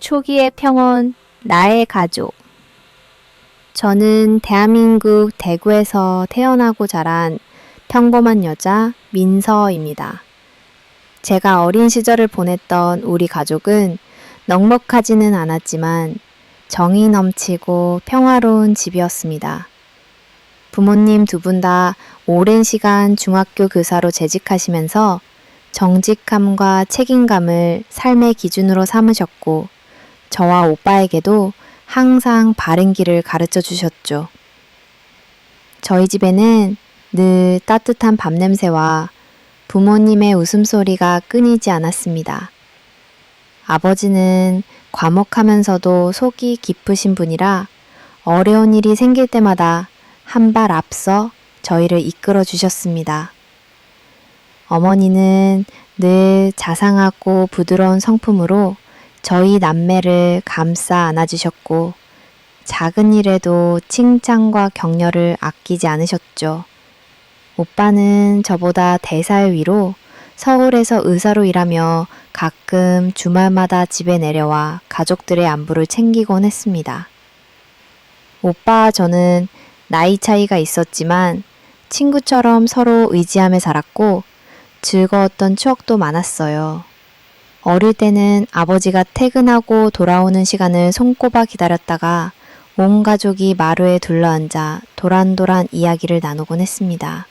초기의 평온, 나의 가족. 저는 대한민국 대구에서 태어나고 자란 평범한 여자 민서입니다. 제가 어린 시절을 보냈던 우리 가족은 넉넉하지는 않았지만 정이 넘치고 평화로운 집이었습니다. 부모님 두 분 다 오랜 시간 중학교 교사로 재직하시면서 정직함과 책임감을 삶의 기준으로 삼으셨고 저와 오빠에게도 항상 바른 길을 가르쳐 주셨죠. 저희 집에는 늘 따뜻한 밥 냄새와 부모님의 웃음소리가 끊이지 않았습니다. 아버지는 과묵하면서도 속이 깊으신 분이라 어려운 일이 생길 때마다 한 발 앞서 저희를 이끌어 주셨습니다. 어머니는 늘 자상하고 부드러운 성품으로 저희 남매를 감싸 안아주셨고 작은 일에도 칭찬과 격려를 아끼지 않으셨죠. 오빠는 저보다 4살 위로 서울에서 의사로 일하며 가끔 주말마다 집에 내려와 가족들의 안부를 챙기곤 했습니다. 오빠와 저는 나이 차이가 있었지만 친구처럼 서로 의지하며 살았고 즐거웠던 추억도 많았어요. 어릴 때는 아버지가 퇴근하고 돌아오는 시간을 손꼽아 기다렸다가 온 가족이 마루에 둘러앉아 도란도란 이야기를 나누곤 했습니다.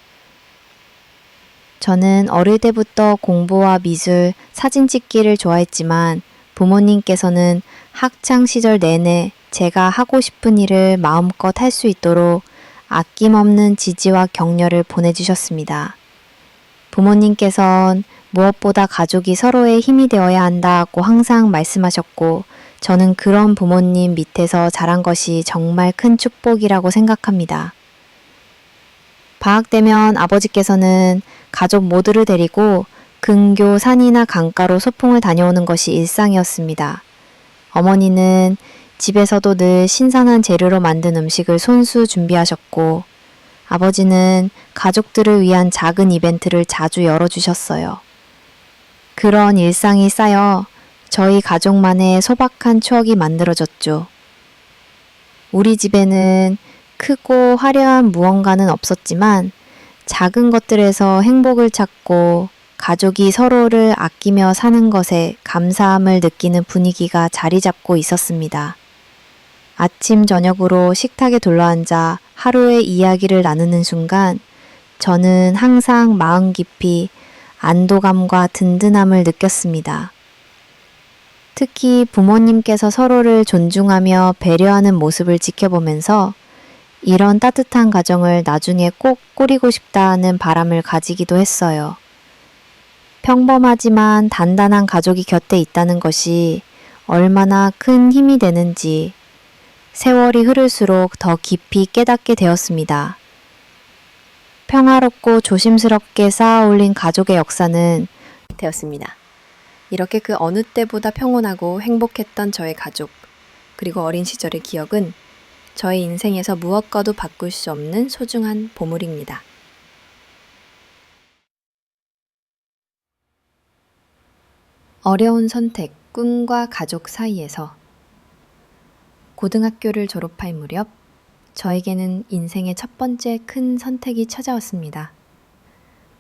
저는 어릴 때부터 공부와 미술, 사진 찍기를 좋아했지만 부모님께서는 학창 시절 내내 제가 하고 싶은 일을 마음껏 할 수 있도록 아낌없는 지지와 격려를 보내주셨습니다. 부모님께선 무엇보다 가족이 서로의 힘이 되어야 한다고 항상 말씀하셨고 저는 그런 부모님 밑에서 자란 것이 정말 큰 축복이라고 생각합니다. 방학 되면 아버지께서는 가족 모두를 데리고 근교 산이나 강가로 소풍을 다녀오는 것이 일상이었습니다. 어머니는 집에서도 늘 신선한 재료로 만든 음식을 손수 준비하셨고 아버지는 가족들을 위한 작은 이벤트를 자주 열어주셨어요. 그런 일상이 쌓여 저희 가족만의 소박한 추억이 만들어졌죠. 우리 집에는 크고 화려한 무언가는 없었지만 작은 것들에서 행복을 찾고 가족이 서로를 아끼며 사는 것에 감사함을 느끼는 분위기가 자리 잡고 있었습니다. 아침 저녁으로 식탁에 둘러앉아 하루의 이야기를 나누는 순간 저는 항상 마음 깊이 안도감과 든든함을 느꼈습니다. 특히 부모님께서 서로를 존중하며 배려하는 모습을 지켜보면서 이런 따뜻한 가정을 나중에 꼭 꾸리고 싶다는 바람을 가지기도 했어요. 평범하지만 단단한 가족이 곁에 있다는 것이 얼마나 큰 힘이 되는지 세월이 흐를수록 더 깊이 깨닫게 되었습니다. 평화롭고 조심스럽게 쌓아 올린 가족의 역사는 되었습니다. 이렇게 그 어느 때보다 평온하고 행복했던 저의 가족, 그리고 어린 시절의 기억은 저의 인생에서 무엇과도 바꿀 수 없는 소중한 보물입니다. 어려운 선택, 꿈과 가족 사이에서 고등학교를 졸업할 무렵 저에게는 인생의 첫 번째 큰 선택이 찾아왔습니다.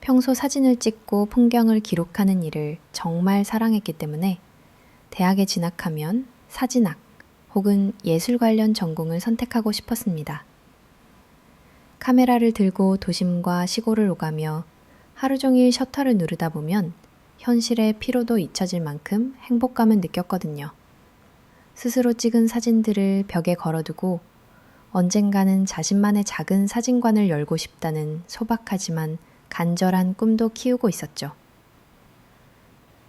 평소 사진을 찍고 풍경을 기록하는 일을 정말 사랑했기 때문에 대학에 진학하면 사진학 혹은 예술 관련 전공을 선택하고 싶었습니다. 카메라를 들고 도심과 시골을 오가며 하루 종일 셔터를 누르다 보면 현실의 피로도 잊혀질 만큼 행복감을 느꼈거든요. 스스로 찍은 사진들을 벽에 걸어두고 언젠가는 자신만의 작은 사진관을 열고 싶다는 소박하지만 간절한 꿈도 키우고 있었죠.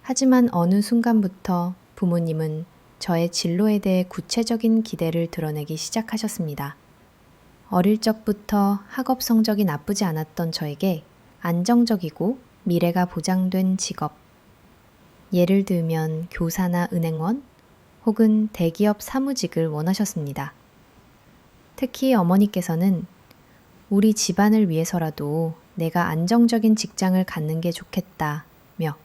하지만 어느 순간부터 부모님은 저의 진로에 대해 구체적인 기대를 드러내기 시작하셨습니다. 어릴 적부터 학업 성적이 나쁘지 않았던 저에게 안정적이고 미래가 보장된 직업, 예를 들면 교사나 은행원 혹은 대기업 사무직을 원하셨습니다. 특히 어머니께서는 우리 집안을 위해서라도 내가 안정적인 직장을 갖는 게 좋겠다며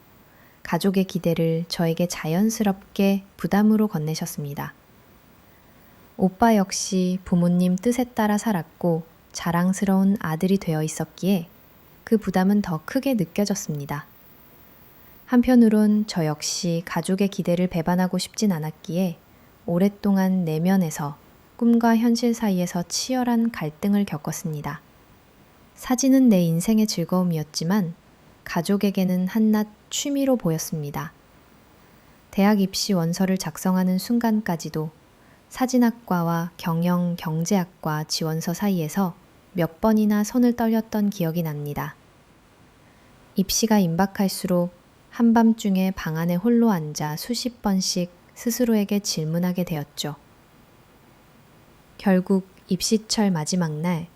가족의 기대를 저에게 자연스럽게 부담으로 건네셨습니다. 오빠 역시 부모님 뜻에 따라 살았고 자랑스러운 아들이 되어 있었기에 그 부담은 더 크게 느껴졌습니다. 한편으론 저 역시 가족의 기대를 배반하고 싶진 않았기에 오랫동안 내면에서 꿈과 현실 사이에서 치열한 갈등을 겪었습니다. 사진은 내 인생의 즐거움이었지만 가족에게는 한낱 취미로 보였습니다. 대학 입시 원서를 작성하는 순간까지도 사진학과와 경영 경제학과 지원서 사이에서 몇 번이나 손을 떨렸던 기억이 납니다. 입시가 임박할수록 한밤중에 방 안에 홀로 앉아 수십 번씩 스스로에게 질문하게 되었죠. 결국 입시철 마지막 날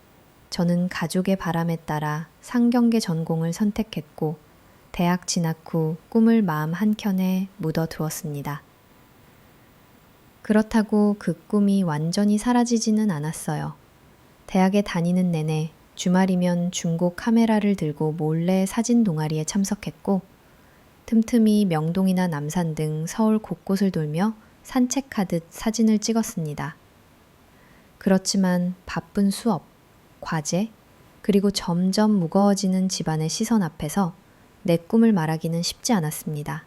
저는 가족의 바람에 따라 상경계 전공을 선택했고 대학 진학 후 꿈을 마음 한켠에 묻어두었습니다. 그렇다고 그 꿈이 완전히 사라지지는 않았어요. 대학에 다니는 내내 주말이면 중고 카메라를 들고 몰래 사진 동아리에 참석했고 틈틈이 명동이나 남산 등 서울 곳곳을 돌며 산책하듯 사진을 찍었습니다. 그렇지만 바쁜 수업, 과제, 그리고 점점 무거워지는 집안의 시선 앞에서 내 꿈을 말하기는 쉽지 않았습니다.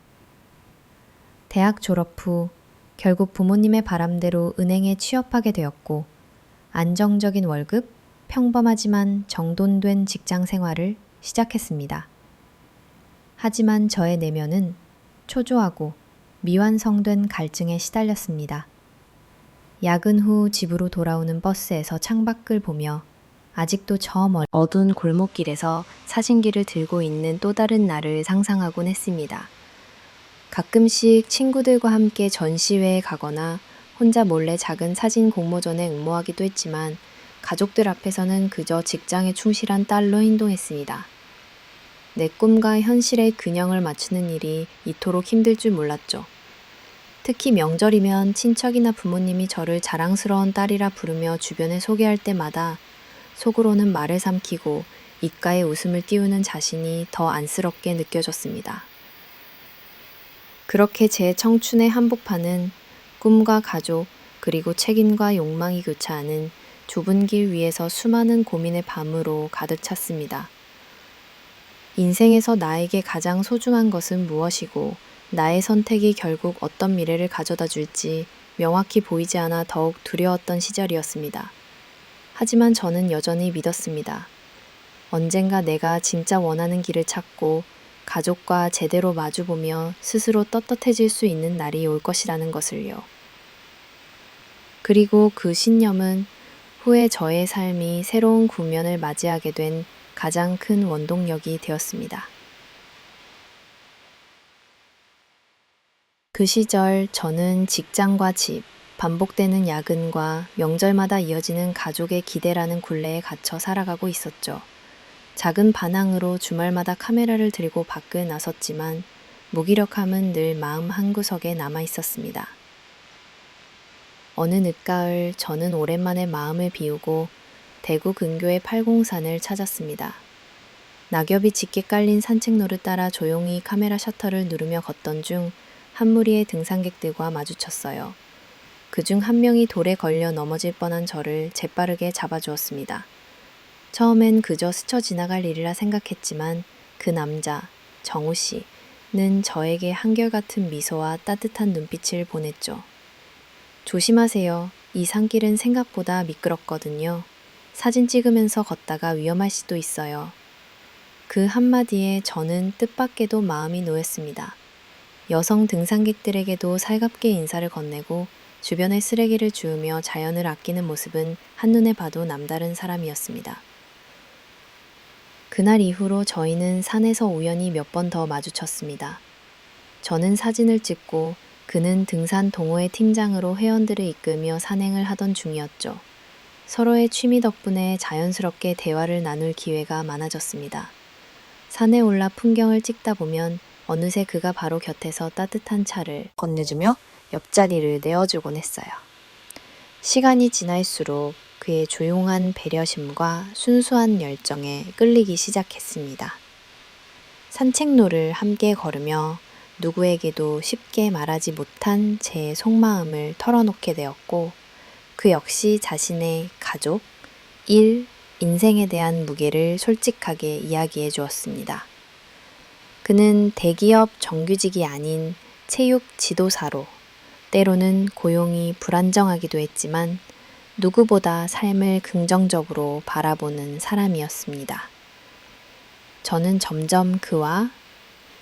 대학 졸업 후 결국 부모님의 바람대로 은행에 취업하게 되었고 안정적인 월급, 평범하지만 정돈된 직장 생활을 시작했습니다. 하지만 저의 내면은 초조하고 미완성된 갈증에 시달렸습니다. 야근 후 집으로 돌아오는 버스에서 창밖을 보며 아직도 저 멀리 어두운 골목길에서 사진기를 들고 있는 또 다른 나를 상상하곤 했습니다. 가끔씩 친구들과 함께 전시회에 가거나 혼자 몰래 작은 사진 공모전에 응모하기도 했지만 가족들 앞에서는 그저 직장에 충실한 딸로 행동했습니다. 내 꿈과 현실의 균형을 맞추는 일이 이토록 힘들 줄 몰랐죠. 특히 명절이면 친척이나 부모님이 저를 자랑스러운 딸이라 부르며 주변에 소개할 때마다 속으로는 말을 삼키고 입가에 웃음을 띄우는 자신이 더 안쓰럽게 느껴졌습니다. 그렇게 제 청춘의 한복판은 꿈과 가족 그리고 책임과 욕망이 교차하는 좁은 길 위에서 수많은 고민의 밤으로 가득 찼습니다. 인생에서 나에게 가장 소중한 것은 무엇이고 나의 선택이 결국 어떤 미래를 가져다 줄지 명확히 보이지 않아 더욱 두려웠던 시절이었습니다. 하지만 저는 여전히 믿었습니다. 언젠가 내가 진짜 원하는 길을 찾고 가족과 제대로 마주보며 스스로 떳떳해질 수 있는 날이 올 것이라는 것을요. 그리고 그 신념은 후에 저의 삶이 새로운 국면을 맞이하게 된 가장 큰 원동력이 되었습니다. 그 시절 저는 직장과 집, 반복되는 야근과 명절마다 이어지는 가족의 기대라는 굴레에 갇혀 살아가고 있었죠. 작은 반항으로 주말마다 카메라를 들고 밖을 나섰지만 무기력함은 늘 마음 한구석에 남아 있었습니다. 어느 늦가을 저는 오랜만에 마음을 비우고 대구 근교의 팔공산을 찾았습니다. 낙엽이 짙게 깔린 산책로를 따라 조용히 카메라 셔터를 누르며 걷던 중 한 무리의 등산객들과 마주쳤어요. 그중 한 명이 돌에 걸려 넘어질 뻔한 저를 재빠르게 잡아주었습니다. 처음엔 그저 스쳐 지나갈 일이라 생각했지만 그 남자, 정우 씨는 저에게 한결같은 미소와 따뜻한 눈빛을 보냈죠. 조심하세요. 이 산길은 생각보다 미끄럽거든요. 사진 찍으면서 걷다가 위험할 수도 있어요. 그 한마디에 저는 뜻밖에도 마음이 놓였습니다. 여성 등산객들에게도 살갑게 인사를 건네고 주변에 쓰레기를 주우며 자연을 아끼는 모습은 한눈에 봐도 남다른 사람이었습니다. 그날 이후로 저희는 산에서 우연히 몇 번 더 마주쳤습니다. 저는 사진을 찍고 그는 등산 동호회 팀장으로 회원들을 이끌며 산행을 하던 중이었죠. 서로의 취미 덕분에 자연스럽게 대화를 나눌 기회가 많아졌습니다. 산에 올라 풍경을 찍다 보면 어느새 그가 바로 곁에서 따뜻한 차를 건네주며 옆자리를 내어주곤 했어요. 시간이 지날수록 그의 조용한 배려심과 순수한 열정에 끌리기 시작했습니다. 산책로를 함께 걸으며 누구에게도 쉽게 말하지 못한 제 속마음을 털어놓게 되었고, 그 역시 자신의 가족, 일, 인생에 대한 무게를 솔직하게 이야기해 주었습니다. 그는 대기업 정규직이 아닌 체육 지도사로, 때로는 고용이 불안정하기도 했지만 누구보다 삶을 긍정적으로 바라보는 사람이었습니다. 저는 점점 그와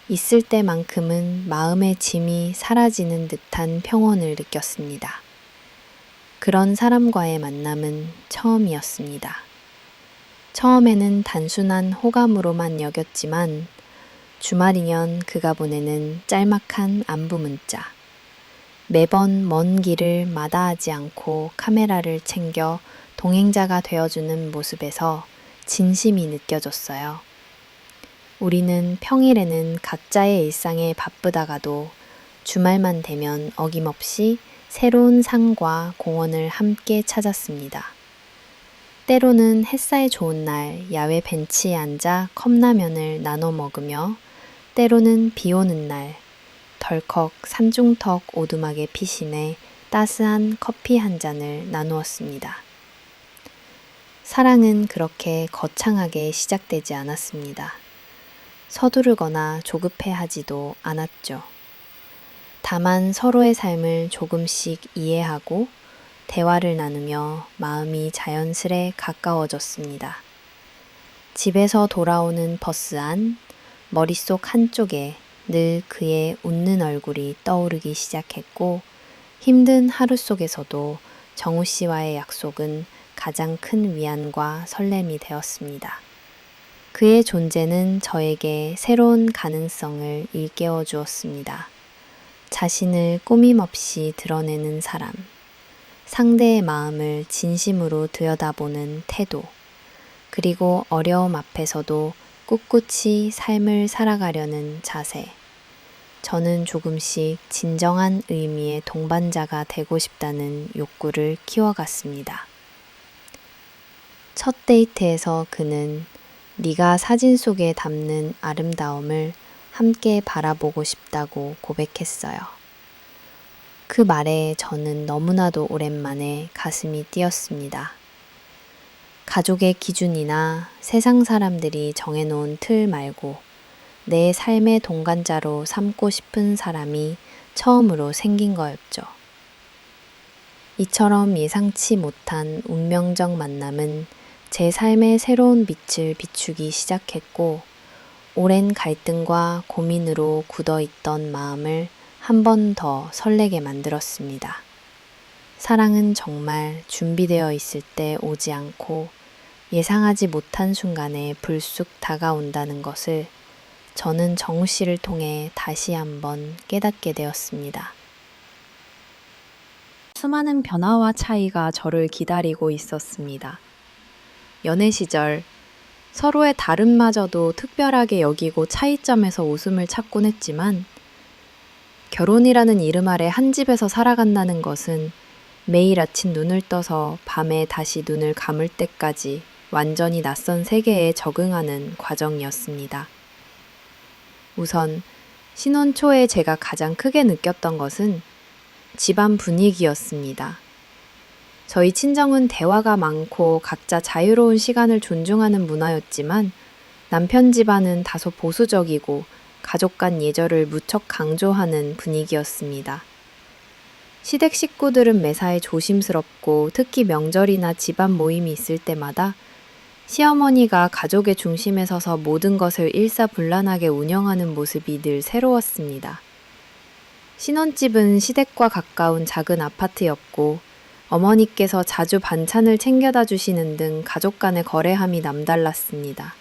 있을 때만큼은 마음의 짐이 사라지는 듯한 평온을 느꼈습니다. 그런 사람과의 만남은 처음이었습니다. 처음에는 단순한 호감으로만 여겼지만 주말이면 그가 보내는 짤막한 안부 문자, 매번 먼 길을 마다하지 않고 카메라를 챙겨 동행자가 되어주는 모습에서 진심이 느껴졌어요. 우리는 평일에는 각자의 일상에 바쁘다가도 주말만 되면 어김없이 새로운 산과 공원을 함께 찾았습니다. 때로는 햇살 좋은 날 야외 벤치에 앉아 컵라면을 나눠 먹으며, 때로는 비 오는 날 덜컥 산중턱 오두막에 피신해 따스한 커피 한 잔을 나누었습니다. 사랑은 그렇게 거창하게 시작되지 않았습니다. 서두르거나 조급해하지도 않았죠. 다만 서로의 삶을 조금씩 이해하고 대화를 나누며 마음이 자연스레 가까워졌습니다. 집에서 돌아오는 버스 안, 머릿속 한쪽에 늘 그의 웃는 얼굴이 떠오르기 시작했고, 힘든 하루 속에서도 정우 씨와의 약속은 가장 큰 위안과 설렘이 되었습니다. 그의 존재는 저에게 새로운 가능성을 일깨워 주었습니다. 자신을 꾸밈없이 드러내는 사람, 상대의 마음을 진심으로 들여다보는 태도, 그리고 어려움 앞에서도 꿋꿋이 삶을 살아가려는 자세. 저는 조금씩 진정한 의미의 동반자가 되고 싶다는 욕구를 키워갔습니다. 첫 데이트에서 그는 네가 사진 속에 담는 아름다움을 함께 바라보고 싶다고 고백했어요. 그 말에 저는 너무나도 오랜만에 가슴이 뛰었습니다. 가족의 기준이나 세상 사람들이 정해놓은 틀 말고 내 삶의 동반자로 삼고 싶은 사람이 처음으로 생긴 거였죠. 이처럼 예상치 못한 운명적 만남은 제 삶의 새로운 빛을 비추기 시작했고, 오랜 갈등과 고민으로 굳어있던 마음을 한 번 더 설레게 만들었습니다. 사랑은 정말 준비되어 있을 때 오지 않고 예상하지 못한 순간에 불쑥 다가온다는 것을 저는 정우 씨를 통해 다시 한번 깨닫게 되었습니다. 수많은 변화와 차이가 저를 기다리고 있었습니다. 연애 시절 서로의 다름마저도 특별하게 여기고 차이점에서 웃음을 찾곤 했지만, 결혼이라는 이름 아래 한 집에서 살아간다는 것은 매일 아침 눈을 떠서 밤에 다시 눈을 감을 때까지 완전히 낯선 세계에 적응하는 과정이었습니다. 우선 신혼 초에 제가 가장 크게 느꼈던 것은 집안 분위기였습니다. 저희 친정은 대화가 많고 각자 자유로운 시간을 존중하는 문화였지만, 남편 집안은 다소 보수적이고 가족 간 예절을 무척 강조하는 분위기였습니다. 시댁 식구들은 매사에 조심스럽고, 특히 명절이나 집안 모임이 있을 때마다 시어머니가 가족의 중심에 서서 모든 것을 일사불란하게 운영하는 모습이 늘 새로웠습니다. 신혼집은 시댁과 가까운 작은 아파트였고, 어머니께서 자주 반찬을 챙겨다 주시는 등 가족 간의 거래함이 남달랐습니다.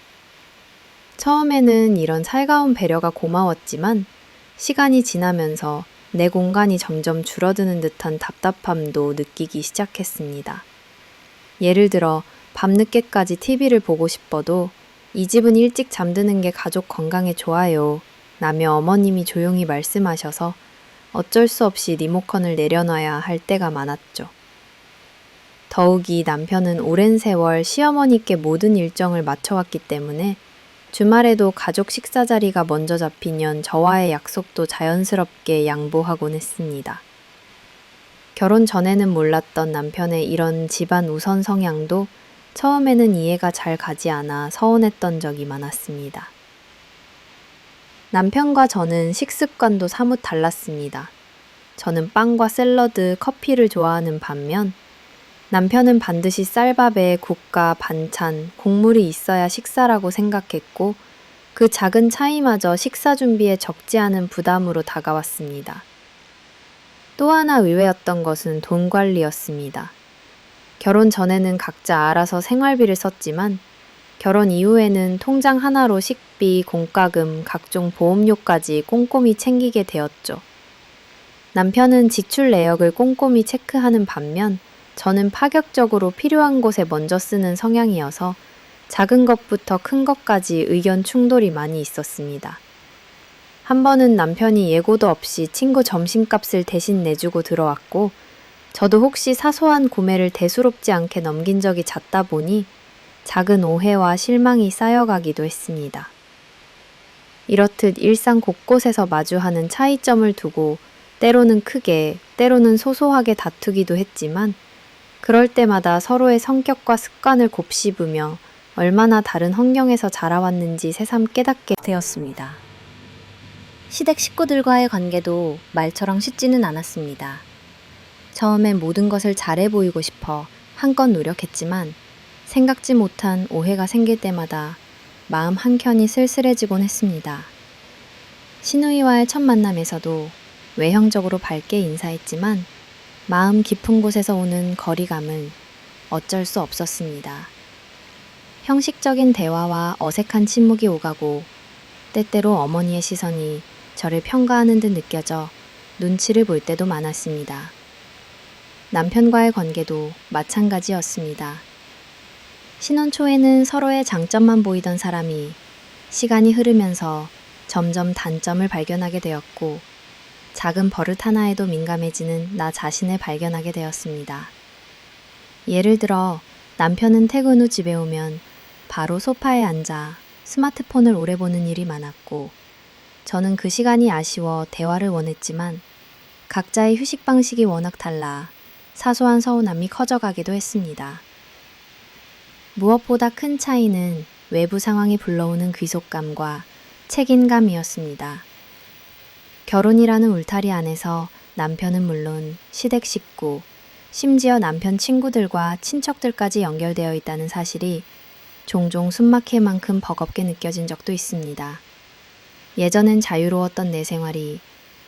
처음에는 이런 살가운 배려가 고마웠지만, 시간이 지나면서 내 공간이 점점 줄어드는 듯한 답답함도 느끼기 시작했습니다. 예를 들어 밤늦게까지 TV를 보고 싶어도 이 집은 일찍 잠드는 게 가족 건강에 좋아요 라며 어머님이 조용히 말씀하셔서 어쩔 수 없이 리모컨을 내려놔야 할 때가 많았죠. 더욱이 남편은 오랜 세월 시어머니께 모든 일정을 맞춰왔기 때문에 주말에도 가족 식사 자리가 먼저 잡히면 저와의 약속도 자연스럽게 양보하곤 했습니다. 결혼 전에는 몰랐던 남편의 이런 집안 우선 성향도 처음에는 이해가 잘 가지 않아 서운했던 적이 많았습니다. 남편과 저는 식습관도 사뭇 달랐습니다. 저는 빵과 샐러드, 커피를 좋아하는 반면 남편은 반드시 쌀밥에 국과 반찬, 국물이 있어야 식사라고 생각했고 그 작은 차이마저 식사 준비에 적지 않은 부담으로 다가왔습니다. 또 하나 의외였던 것은 돈 관리였습니다. 결혼 전에는 각자 알아서 생활비를 썼지만 결혼 이후에는 통장 하나로 식비, 공과금, 각종 보험료까지 꼼꼼히 챙기게 되었죠. 남편은 지출 내역을 꼼꼼히 체크하는 반면 저는 파격적으로 필요한 곳에 먼저 쓰는 성향이어서 작은 것부터 큰 것까지 의견 충돌이 많이 있었습니다. 한 번은 남편이 예고도 없이 친구 점심값을 대신 내주고 들어왔고 저도 혹시 사소한 구매를 대수롭지 않게 넘긴 적이 잦다 보니 작은 오해와 실망이 쌓여가기도 했습니다. 이렇듯 일상 곳곳에서 마주하는 차이점을 두고 때로는 크게, 때로는 소소하게 다투기도 했지만 그럴 때마다 서로의 성격과 습관을 곱씹으며 얼마나 다른 환경에서 자라왔는지 새삼 깨닫게 되었습니다. 시댁 식구들과의 관계도 말처럼 쉽지는 않았습니다. 처음엔 모든 것을 잘해 보이고 싶어 한껏 노력했지만 생각지 못한 오해가 생길 때마다 마음 한켠이 쓸쓸해지곤 했습니다. 시누이와의 첫 만남에서도 외형적으로 밝게 인사했지만 마음 깊은 곳에서 오는 거리감은 어쩔 수 없었습니다. 형식적인 대화와 어색한 침묵이 오가고 때때로 어머니의 시선이 저를 평가하는 듯 느껴져 눈치를 볼 때도 많았습니다. 남편과의 관계도 마찬가지였습니다. 신혼 초에는 서로의 장점만 보이던 사람이 시간이 흐르면서 점점 단점을 발견하게 되었고 작은 버릇 하나에도 민감해지는 나 자신을 발견하게 되었습니다. 예를 들어 남편은 퇴근 후 집에 오면 바로 소파에 앉아 스마트폰을 오래 보는 일이 많았고 저는 그 시간이 아쉬워 대화를 원했지만 각자의 휴식 방식이 워낙 달라 사소한 서운함이 커져가기도 했습니다. 무엇보다 큰 차이는 외부 상황이 불러오는 귀속감과 책임감이었습니다. 결혼이라는 울타리 안에서 남편은 물론 시댁 식구, 심지어 남편 친구들과 친척들까지 연결되어 있다는 사실이 종종 숨막힐 만큼 버겁게 느껴진 적도 있습니다. 예전엔 자유로웠던 내 생활이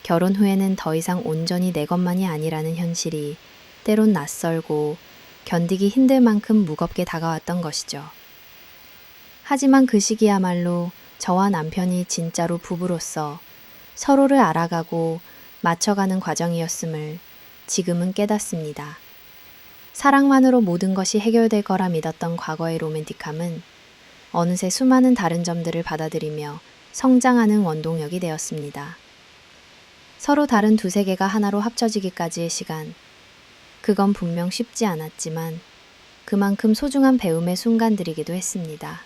결혼 후에는 더 이상 온전히 내 것만이 아니라는 현실이 때론 낯설고 견디기 힘들 만큼 무겁게 다가왔던 것이죠. 하지만 그 시기야말로 저와 남편이 진짜로 부부로서 서로를 알아가고 맞춰가는 과정이었음을 지금은 깨닫습니다. 사랑만으로 모든 것이 해결될 거라 믿었던 과거의 로맨틱함은 어느새 수많은 다른 점들을 받아들이며 성장하는 원동력이 되었습니다. 서로 다른 두 세계가 하나로 합쳐지기까지의 시간, 그건 분명 쉽지 않았지만 그만큼 소중한 배움의 순간들이기도 했습니다.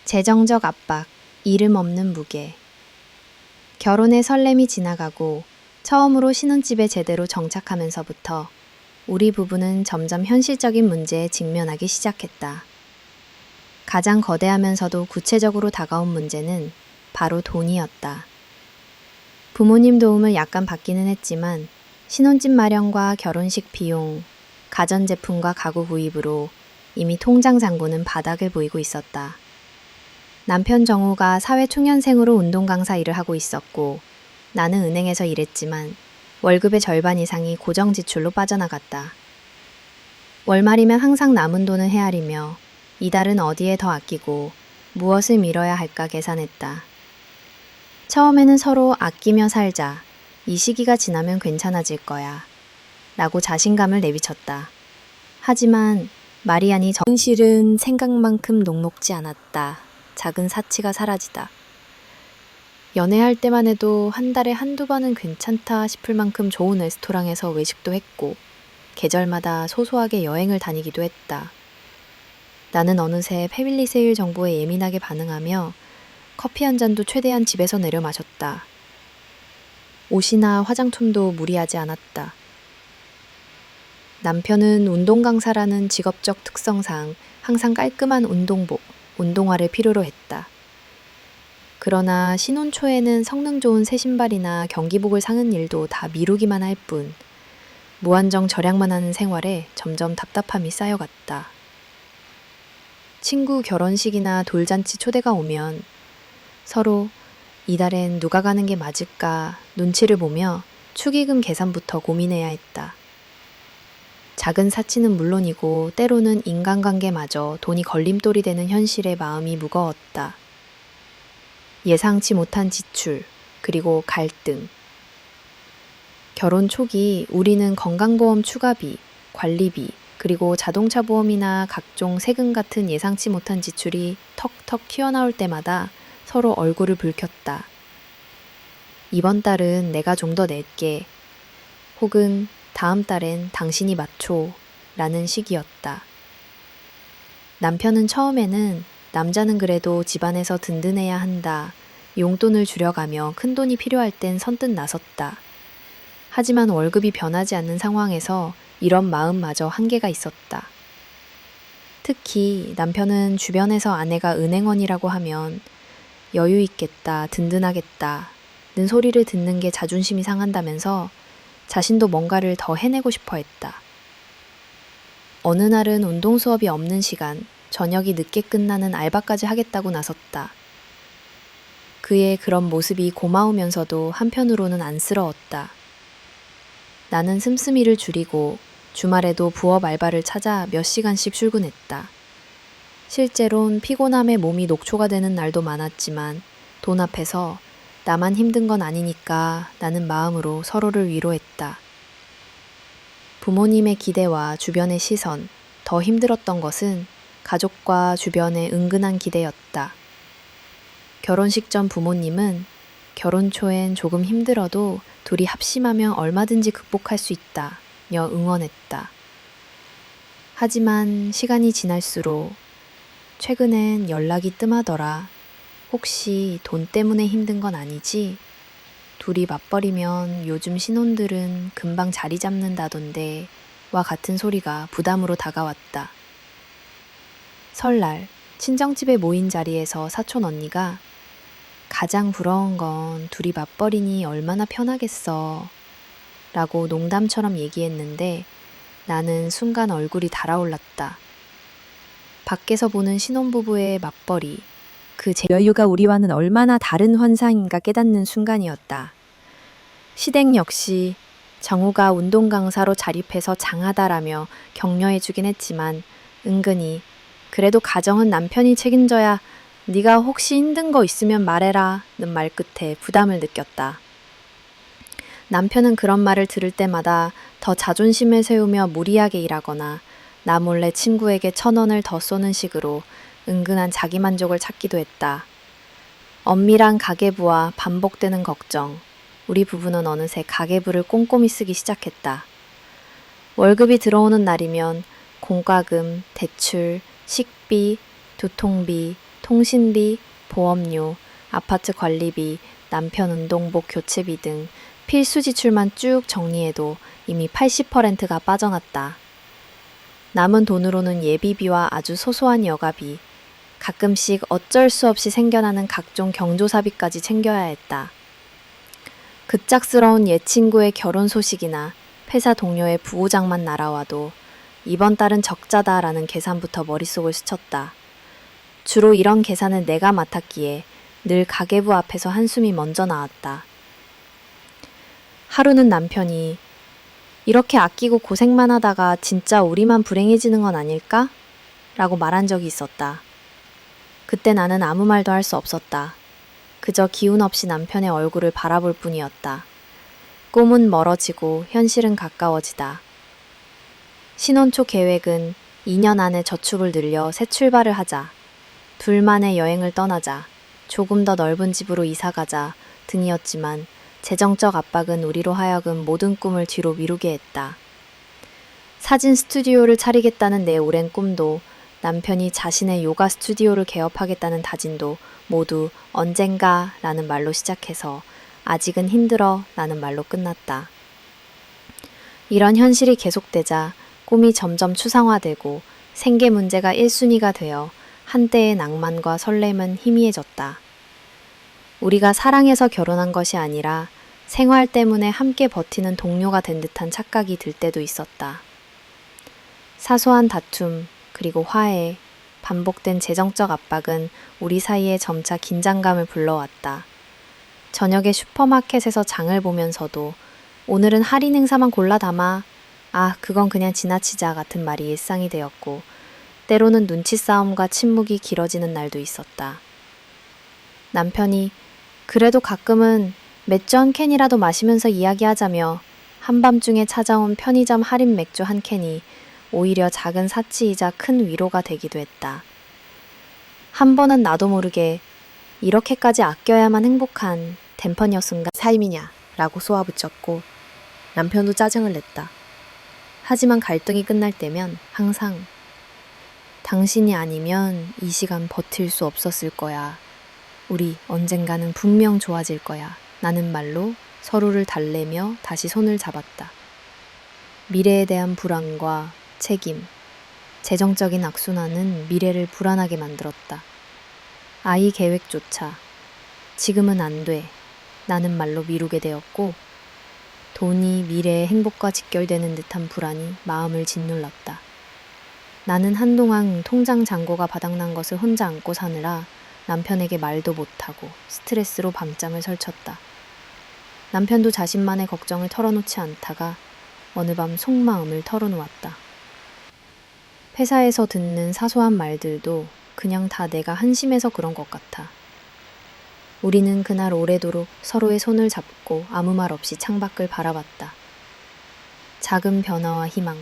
재정적 압박, 이름 없는 무게. 결혼의 설렘이 지나가고 처음으로 신혼집에 제대로 정착하면서부터 우리 부부는 점점 현실적인 문제에 직면하기 시작했다. 가장 거대하면서도 구체적으로 다가온 문제는 바로 돈이었다. 부모님 도움을 약간 받기는 했지만 신혼집 마련과 결혼식 비용, 가전제품과 가구 구입으로 이미 통장 잔고는 바닥을 보이고 있었다. 남편 정우가 사회초년생으로 운동강사 일을 하고 있었고 나는 은행에서 일했지만 월급의 절반 이상이 고정 지출로 빠져나갔다. 월말이면 항상 남은 돈을 헤아리며 이달은 어디에 더 아끼고 무엇을 미뤄야 할까 계산했다. 처음에는 서로 아끼며 살자. 이 시기가 지나면 괜찮아질 거야. 라고 자신감을 내비쳤다. 하지만 마리안이 현실은 생각만큼 녹록지 않았다. 작은 사치가 사라지다. 연애할 때만 해도 한 달에 한두 번은 괜찮다 싶을 만큼 좋은 레스토랑에서 외식도 했고 계절마다 소소하게 여행을 다니기도 했다. 나는 어느새 패밀리 세일 정보에 예민하게 반응하며 커피 한 잔도 최대한 집에서 내려 마셨다. 옷이나 화장품도 무리하지 않았다. 남편은 운동 강사라는 직업적 특성상 항상 깔끔한 운동복, 운동화를 필요로 했다. 그러나 신혼 초에는 성능 좋은 새 신발이나 경기복을 사는 일도 다 미루기만 할 뿐, 무한정 절약만 하는 생활에 점점 답답함이 쌓여갔다. 친구 결혼식이나 돌잔치 초대가 오면 서로 이달엔 누가 가는 게 맞을까 눈치를 보며 축의금 계산부터 고민해야 했다. 작은 사치는 물론이고 때로는 인간관계마저 돈이 걸림돌이 되는 현실에 마음이 무거웠다. 예상치 못한 지출, 그리고 갈등. 결혼 초기 우리는 건강보험 추가비, 관리비, 그리고 자동차 보험이나 각종 세금 같은 예상치 못한 지출이 턱턱 튀어나올 때마다 서로 얼굴을 붉혔다. 이번 달은 내가 좀 더 낼게. 혹은 다음 달엔 당신이 맞춰. 라는 식이었다. 남편은 처음에는 남자는 그래도 집안에서 든든해야 한다. 용돈을 줄여가며 큰돈이 필요할 땐 선뜻 나섰다. 하지만 월급이 변하지 않는 상황에서 이런 마음마저 한계가 있었다. 특히 남편은 주변에서 아내가 은행원이라고 하면 여유 있겠다, 든든하겠다 는 소리를 듣는 게 자존심이 상한다면서 자신도 뭔가를 더 해내고 싶어 했다. 어느 날은 운동 수업이 없는 시간, 저녁이 늦게 끝나는 알바까지 하겠다고 나섰다. 그의 그런 모습이 고마우면서도 한편으로는 안쓰러웠다. 나는 씀씀이를 줄이고 주말에도 부업 알바를 찾아 몇 시간씩 출근했다. 실제론 피곤함에 몸이 녹초가 되는 날도 많았지만 돈 앞에서 나만 힘든 건 아니니까 라는 마음으로 서로를 위로했다. 부모님의 기대와 주변의 시선, 더 힘들었던 것은 가족과 주변의 은근한 기대였다. 결혼식 전 부모님은 결혼 초엔 조금 힘들어도 둘이 합심하면 얼마든지 극복할 수 있다 며 응원했다. 하지만 시간이 지날수록 최근엔 연락이 뜸하더라. 혹시 돈 때문에 힘든 건 아니지? 둘이 맞벌이면 요즘 신혼들은 금방 자리 잡는다던데 와 같은 소리가 부담으로 다가왔다. 설날 친정집에 모인 자리에서 사촌 언니가 가장 부러운 건 둘이 맞벌이니 얼마나 편하겠어 라고 농담처럼 얘기했는데 나는 순간 얼굴이 달아올랐다. 밖에서 보는 신혼부부의 맞벌이, 그 여유가 우리와는 얼마나 다른 환상인가 깨닫는 순간이었다. 시댁 역시 정우가 운동 강사로 자립해서 장하다라며 격려해주긴 했지만 은근히 그래도 가정은 남편이 책임져야 네가 혹시 힘든 거 있으면 말해라 는 말 끝에 부담을 느꼈다. 남편은 그런 말을 들을 때마다 더 자존심을 세우며 무리하게 일하거나 나 몰래 친구에게 1,000원을 더 쏘는 식으로 은근한 자기만족을 찾기도 했다. 엄밀한 가계부와 반복되는 걱정, 우리 부부는 어느새 가계부를 꼼꼼히 쓰기 시작했다. 월급이 들어오는 날이면 공과금, 대출, 식비, 교통비, 통신비, 보험료, 아파트 관리비, 남편 운동복 교체비 등 필수 지출만 쭉 정리해도 이미 80%가 빠져났다. 남은 돈으로는 예비비와 아주 소소한 여가비, 가끔씩 어쩔 수 없이 생겨나는 각종 경조사비까지 챙겨야 했다. 급작스러운 옛 친구의 결혼 소식이나 회사 동료의 부고장만 날아와도 이번 달은 적자다라는 계산부터 머릿속을 스쳤다. 주로 이런 계산은 내가 맡았기에 늘 가계부 앞에서 한숨이 먼저 나왔다. 하루는 남편이 이렇게 아끼고 고생만 하다가 진짜 우리만 불행해지는 건 아닐까? 라고 말한 적이 있었다. 그때 나는 아무 말도 할 수 없었다. 그저 기운 없이 남편의 얼굴을 바라볼 뿐이었다. 꿈은 멀어지고 현실은 가까워지다. 신혼 초 계획은 2년 안에 저축을 늘려 새 출발을 하자. 둘만의 여행을 떠나자. 조금 더 넓은 집으로 이사가자 등이었지만 재정적 압박은 우리로 하여금 모든 꿈을 뒤로 미루게 했다. 사진 스튜디오를 차리겠다는 내 오랜 꿈도 남편이 자신의 요가 스튜디오를 개업하겠다는 다짐도 모두 언젠가 라는 말로 시작해서 아직은 힘들어 라는 말로 끝났다. 이런 현실이 계속되자 꿈이 점점 추상화되고 생계 문제가 1순위가 되어 한때의 낭만과 설렘은 희미해졌다. 우리가 사랑해서 결혼한 것이 아니라 생활 때문에 함께 버티는 동료가 된 듯한 착각이 들 때도 있었다. 사소한 다툼, 그리고 화해, 반복된 재정적 압박은 우리 사이에 점차 긴장감을 불러왔다. 저녁에 슈퍼마켓에서 장을 보면서도 오늘은 할인 행사만 골라 담아. 아, 그건 그냥 지나치자 같은 말이 일상이 되었고 때로는 눈치 싸움과 침묵이 길어지는 날도 있었다. 남편이 그래도 가끔은 맥주 한 캔이라도 마시면서 이야기하자며 한밤중에 찾아온 편의점 할인 맥주 한 캔이 오히려 작은 사치이자 큰 위로가 되기도 했다. 한 번은 나도 모르게 이렇게까지 아껴야만 행복한 댐퍼녀슨가 삶이냐 라고 쏘아붙였고 남편도 짜증을 냈다. 하지만 갈등이 끝날 때면 항상 당신이 아니면 이 시간 버틸 수 없었을 거야. 우리 언젠가는 분명 좋아질 거야. 라는 말로 서로를 달래며 다시 손을 잡았다. 미래에 대한 불안과 책임, 재정적인 악순환은 미래를 불안하게 만들었다. 아이 계획조차 지금은 안 돼. 라는 말로 미루게 되었고 돈이 미래의 행복과 직결되는 듯한 불안이 마음을 짓눌렀다. 나는 한동안 통장 잔고가 바닥난 것을 혼자 안고 사느라 남편에게 말도 못하고 스트레스로 밤잠을 설쳤다. 남편도 자신만의 걱정을 털어놓지 않다가 어느 밤 속마음을 털어놓았다. 회사에서 듣는 사소한 말들도 그냥 다 내가 한심해서 그런 것 같아. 우리는 그날 오래도록 서로의 손을 잡고 아무 말 없이 창밖을 바라봤다. 작은 변화와 희망,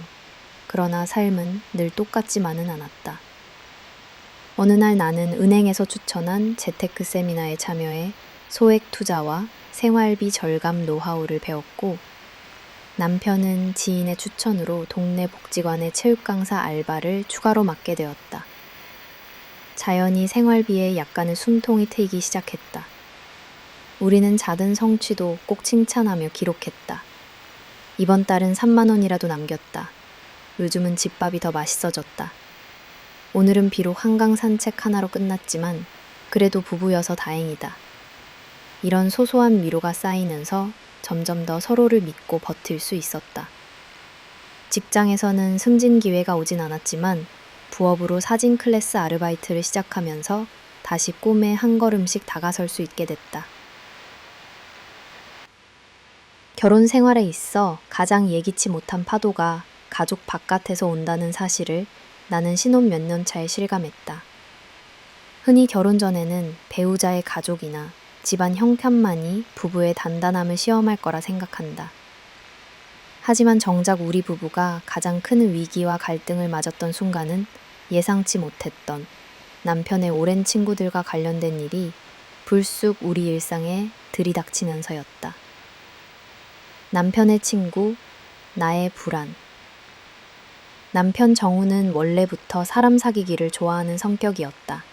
그러나 삶은 늘 똑같지만은 않았다. 어느 날 나는 은행에서 추천한 재테크 세미나에 참여해 소액 투자와 생활비 절감 노하우를 배웠고 남편은 지인의 추천으로 동네 복지관의 체육 강사 알바를 추가로 맡게 되었다. 자연히 생활비에 약간의 숨통이 트이기 시작했다. 우리는 작은 성취도 꼭 칭찬하며 기록했다. 이번 달은 3만 원이라도 남겼다. 요즘은 집밥이 더 맛있어졌다. 오늘은 비록 한강 산책 하나로 끝났지만 그래도 부부여서 다행이다. 이런 소소한 위로가 쌓이면서 점점 더 서로를 믿고 버틸 수 있었다. 직장에서는 승진 기회가 오진 않았지만 부업으로 사진 클래스 아르바이트를 시작하면서 다시 꿈에 한 걸음씩 다가설 수 있게 됐다. 결혼 생활에 있어 가장 예기치 못한 파도가 가족 바깥에서 온다는 사실을 나는 신혼 몇 년 차에 실감했다. 흔히 결혼 전에는 배우자의 가족이나 집안 형편만이 부부의 단단함을 시험할 거라 생각한다. 하지만 정작 우리 부부가 가장 큰 위기와 갈등을 맞았던 순간은 예상치 못했던 남편의 오랜 친구들과 관련된 일이 불쑥 우리 일상에 들이닥치면서였다. 남편의 친구, 나의 불안. 남편 정우는 원래부터 사람 사귀기를 좋아하는 성격이었다.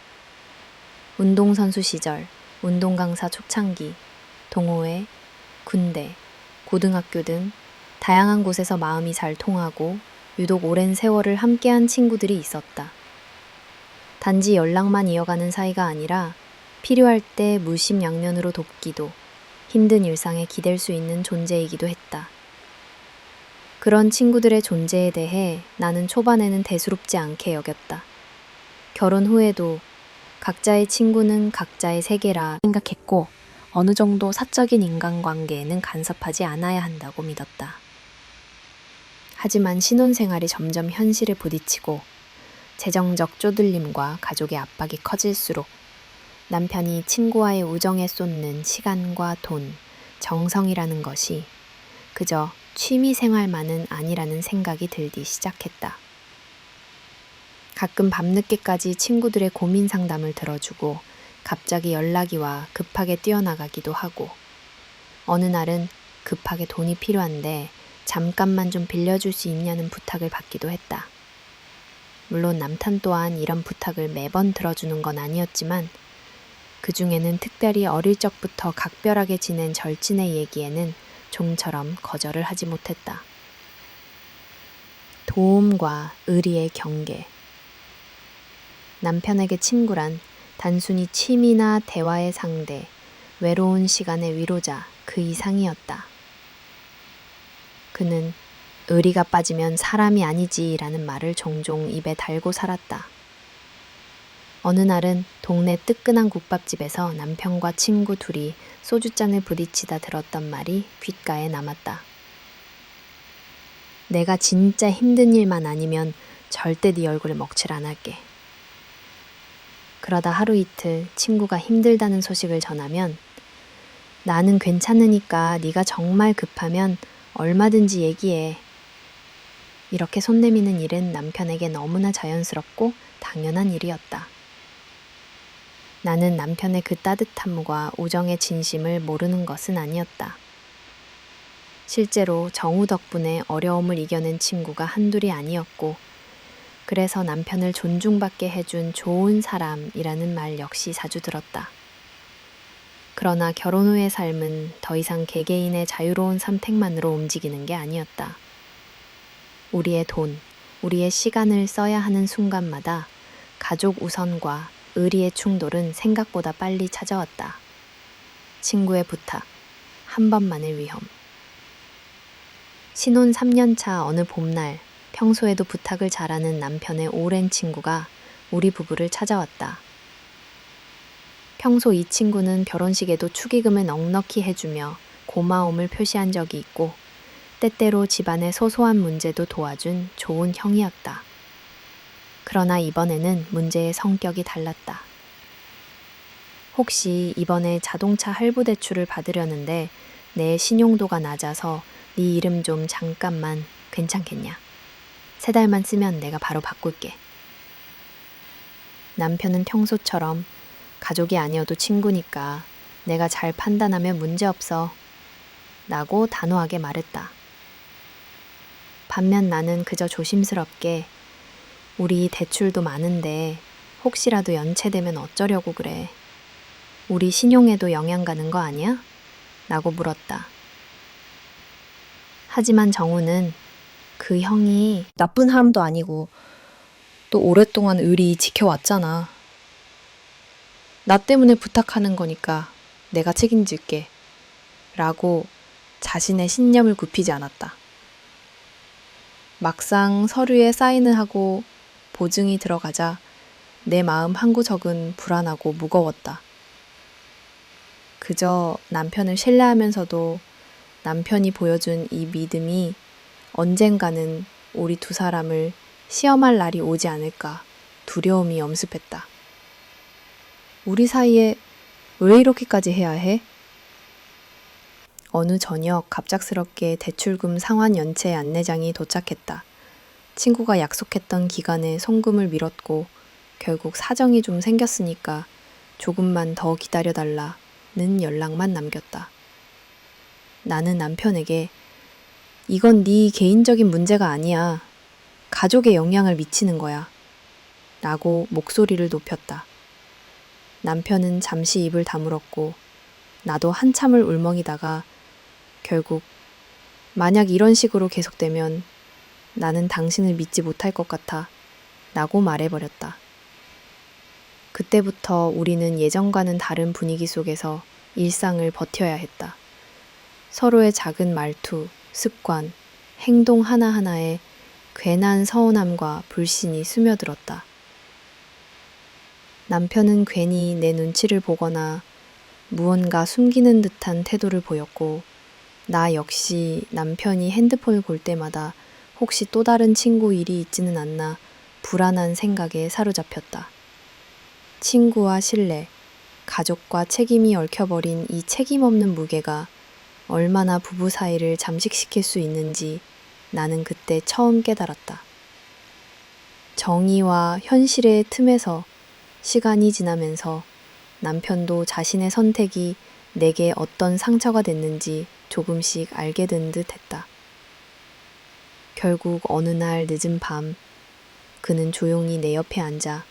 운동선수 시절, 운동강사 초창기, 동호회, 군대, 고등학교 등 다양한 곳에서 마음이 잘 통하고 유독 오랜 세월을 함께한 친구들이 있었다. 단지 연락만 이어가는 사이가 아니라 필요할 때 물심양면으로 돕기도 힘든 일상에 기댈 수 있는 존재이기도 했다. 그런 친구들의 존재에 대해 나는 초반에는 대수롭지 않게 여겼다. 결혼 후에도 각자의 친구는 각자의 세계라 생각했고 어느 정도 사적인 인간관계에는 간섭하지 않아야 한다고 믿었다. 하지만 신혼생활이 점점 현실을 부딪히고 재정적 쪼들림과 가족의 압박이 커질수록 남편이 친구와의 우정에 쏟는 시간과 돈, 정성이라는 것이 그저 취미생활만은 아니라는 생각이 들기 시작했다. 가끔 밤늦게까지 친구들의 고민 상담을 들어주고 갑자기 연락이 와 급하게 뛰어나가기도 하고 어느 날은 급하게 돈이 필요한데 잠깐만 좀 빌려줄 수 있냐는 부탁을 받기도 했다. 물론 남편 또한 이런 부탁을 매번 들어주는 건 아니었지만 그 중에는 특별히 어릴 적부터 각별하게 지낸 절친의 얘기에는 좀처럼 거절을 하지 못했다. 도움과 의리의 경계. 남편에게 친구란 단순히 취미나 대화의 상대, 외로운 시간의 위로자 그 이상이었다. 그는 의리가 빠지면 사람이 아니지라는 말을 종종 입에 달고 살았다. 어느 날은 동네 뜨끈한 국밥집에서 남편과 친구 둘이 소주잔을 부딪히다 들었던 말이 귓가에 남았다. 내가 진짜 힘든 일만 아니면 절대 네 얼굴에 먹칠 안 할게. 그러다 하루 이틀 친구가 힘들다는 소식을 전하면 나는 괜찮으니까 네가 정말 급하면 얼마든지 얘기해. 이렇게 손 내미는 일은 남편에게 너무나 자연스럽고 당연한 일이었다. 나는 남편의 그 따뜻함과 우정의 진심을 모르는 것은 아니었다. 실제로 정우 덕분에 어려움을 이겨낸 친구가 한둘이 아니었고, 그래서 남편을 존중받게 해준 좋은 사람이라는 말 역시 자주 들었다. 그러나 결혼 후의 삶은 더 이상 개개인의 자유로운 선택만으로 움직이는 게 아니었다. 우리의 돈, 우리의 시간을 써야 하는 순간마다 가족 우선과 의리의 충돌은 생각보다 빨리 찾아왔다. 친구의 부탁, 한 번만의 위험. 신혼 3년차 어느 봄날, 평소에도 부탁을 잘하는 남편의 오랜 친구가 우리 부부를 찾아왔다. 평소 이 친구는 결혼식에도 축의금을 넉넉히 해주며 고마움을 표시한 적이 있고, 때때로 집안의 소소한 문제도 도와준 좋은 형이었다. 그러나 이번에는 문제의 성격이 달랐다. 혹시 이번에 자동차 할부 대출을 받으려는데 내 신용도가 낮아서 네 이름 좀 잠깐만 괜찮겠냐? 3달만 쓰면 내가 바로 바꿀게. 남편은 평소처럼 가족이 아니어도 친구니까 내가 잘 판단하면 문제없어 라고 단호하게 말했다. 반면 나는 그저 조심스럽게 우리 대출도 많은데 혹시라도 연체되면 어쩌려고 그래. 우리 신용에도 영향 가는 거 아니야? 라고 물었다. 하지만 정우는 그 형이 나쁜 사람도 아니고 또 오랫동안 의리 지켜왔잖아. 나 때문에 부탁하는 거니까 내가 책임질게. 라고 자신의 신념을 굽히지 않았다. 막상 서류에 사인을 하고 보증이 들어가자 내 마음 한 구석은 불안하고 무거웠다. 그저 남편을 신뢰하면서도 남편이 보여준 이 믿음이 언젠가는 우리 두 사람을 시험할 날이 오지 않을까 두려움이 엄습했다. 우리 사이에 왜 이렇게까지 해야 해? 어느 저녁 갑작스럽게 대출금 상환 연체 안내장이 도착했다. 친구가 약속했던 기간에 송금을 미뤘고 결국 사정이 좀 생겼으니까 조금만 더 기다려달라는 연락만 남겼다. 나는 남편에게 이건 네 개인적인 문제가 아니야. 가족에 영향을 미치는 거야. 라고 목소리를 높였다. 남편은 잠시 입을 다물었고 나도 한참을 울먹이다가 결국 만약 이런 식으로 계속되면 나는 당신을 믿지 못할 것 같아 라고 말해버렸다. 그때부터 우리는 예전과는 다른 분위기 속에서 일상을 버텨야 했다. 서로의 작은 말투, 습관, 행동 하나하나에 괜한 서운함과 불신이 스며들었다. 남편은 괜히 내 눈치를 보거나 무언가 숨기는 듯한 태도를 보였고 나 역시 남편이 핸드폰을 볼 때마다 혹시 또 다른 친구 일이 있지는 않나 불안한 생각에 사로잡혔다. 친구와 신뢰, 가족과 책임이 얽혀버린 이 책임 없는 무게가 얼마나 부부 사이를 잠식시킬 수 있는지 나는 그때 처음 깨달았다. 정의와 현실의 틈에서 시간이 지나면서 남편도 자신의 선택이 내게 어떤 상처가 됐는지 조금씩 알게 된 듯 했다. 결국 어느 날 늦은 밤, 그는 조용히 내 옆에 앉아.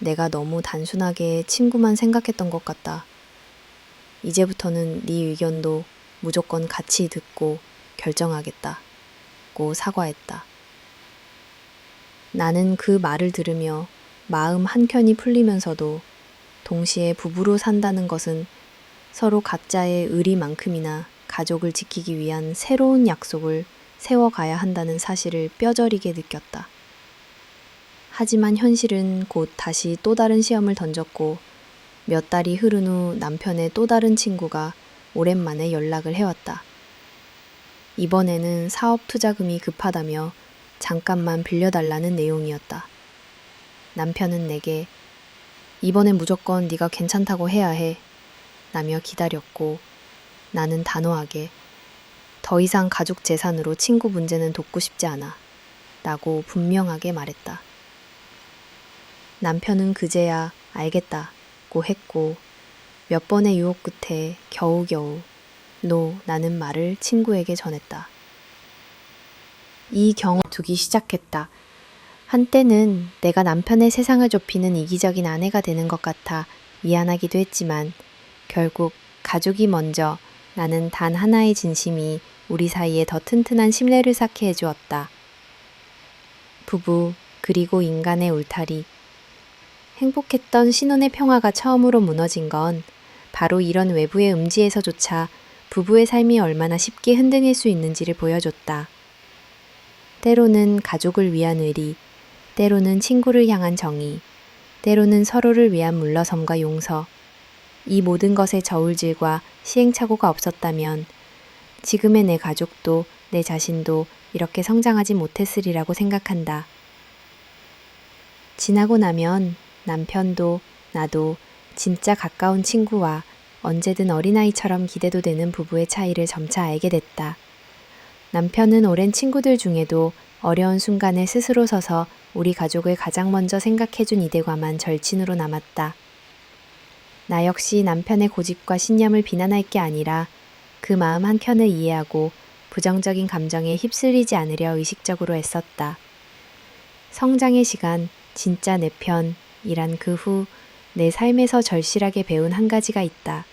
내가 너무 단순하게 친구만 생각했던 것 같다. 이제부터는 네 의견도 무조건 같이 듣고 결정하겠다고 사과했다. 나는 그 말을 들으며 마음 한켠이 풀리면서도 동시에 부부로 산다는 것은 서로 각자의 의리만큼이나 가족을 지키기 위한 새로운 약속을 세워가야 한다는 사실을 뼈저리게 느꼈다. 하지만 현실은 곧 다시 또 다른 시험을 던졌고 몇 달이 흐른 후 남편의 또 다른 친구가 오랜만에 연락을 해왔다. 이번에는 사업 투자금이 급하다며 잠깐만 빌려달라는 내용이었다. 남편은 내게 이번엔 무조건 네가 괜찮다고 해야 해 라며 기다렸고 나는 단호하게 더 이상 가족 재산으로 친구 문제는 돕고 싶지 않아 라고 분명하게 말했다. 남편은 그제야 알겠다고 했고 몇 번의 유혹 끝에 겨우겨우 라는 말을 친구에게 전했다. 이 경험 두기 시작했다. 한때는 내가 남편의 세상을 좁히는 이기적인 아내가 되는 것 같아 미안하기도 했지만 결국 가족이 먼저 라는 단 하나의 진심이 우리 사이에 더 튼튼한 신뢰를 쌓게 해주었다. 부부 그리고 인간의 울타리. 행복했던 신혼의 평화가 처음으로 무너진 건 바로 이런 외부의 음지에서조차 부부의 삶이 얼마나 쉽게 흔들릴 수 있는지를 보여줬다. 때로는 가족을 위한 의리, 때로는 친구를 향한 정의, 때로는 서로를 위한 물러섬과 용서. 이 모든 것의 저울질과 시행착오가 없었다면 지금의 내 가족도 내 자신도 이렇게 성장하지 못했으리라고 생각한다. 지나고 나면 남편도 나도 진짜 가까운 친구와 언제든 어린아이처럼 기대도 되는 부부의 차이를 점차 알게 됐다. 남편은 오랜 친구들 중에도 어려운 순간에 스스로 서서 우리 가족을 가장 먼저 생각해준 이대과만 절친으로 남았다. 나 역시 남편의 고집과 신념을 비난할 게 아니라 그 마음 한켠을 이해하고 부정적인 감정에 휩쓸리지 않으려 의식적으로 애썼다. 성장의 시간, 진짜 내 편이란 그 후 내 삶에서 절실하게 배운 한 가지가 있다.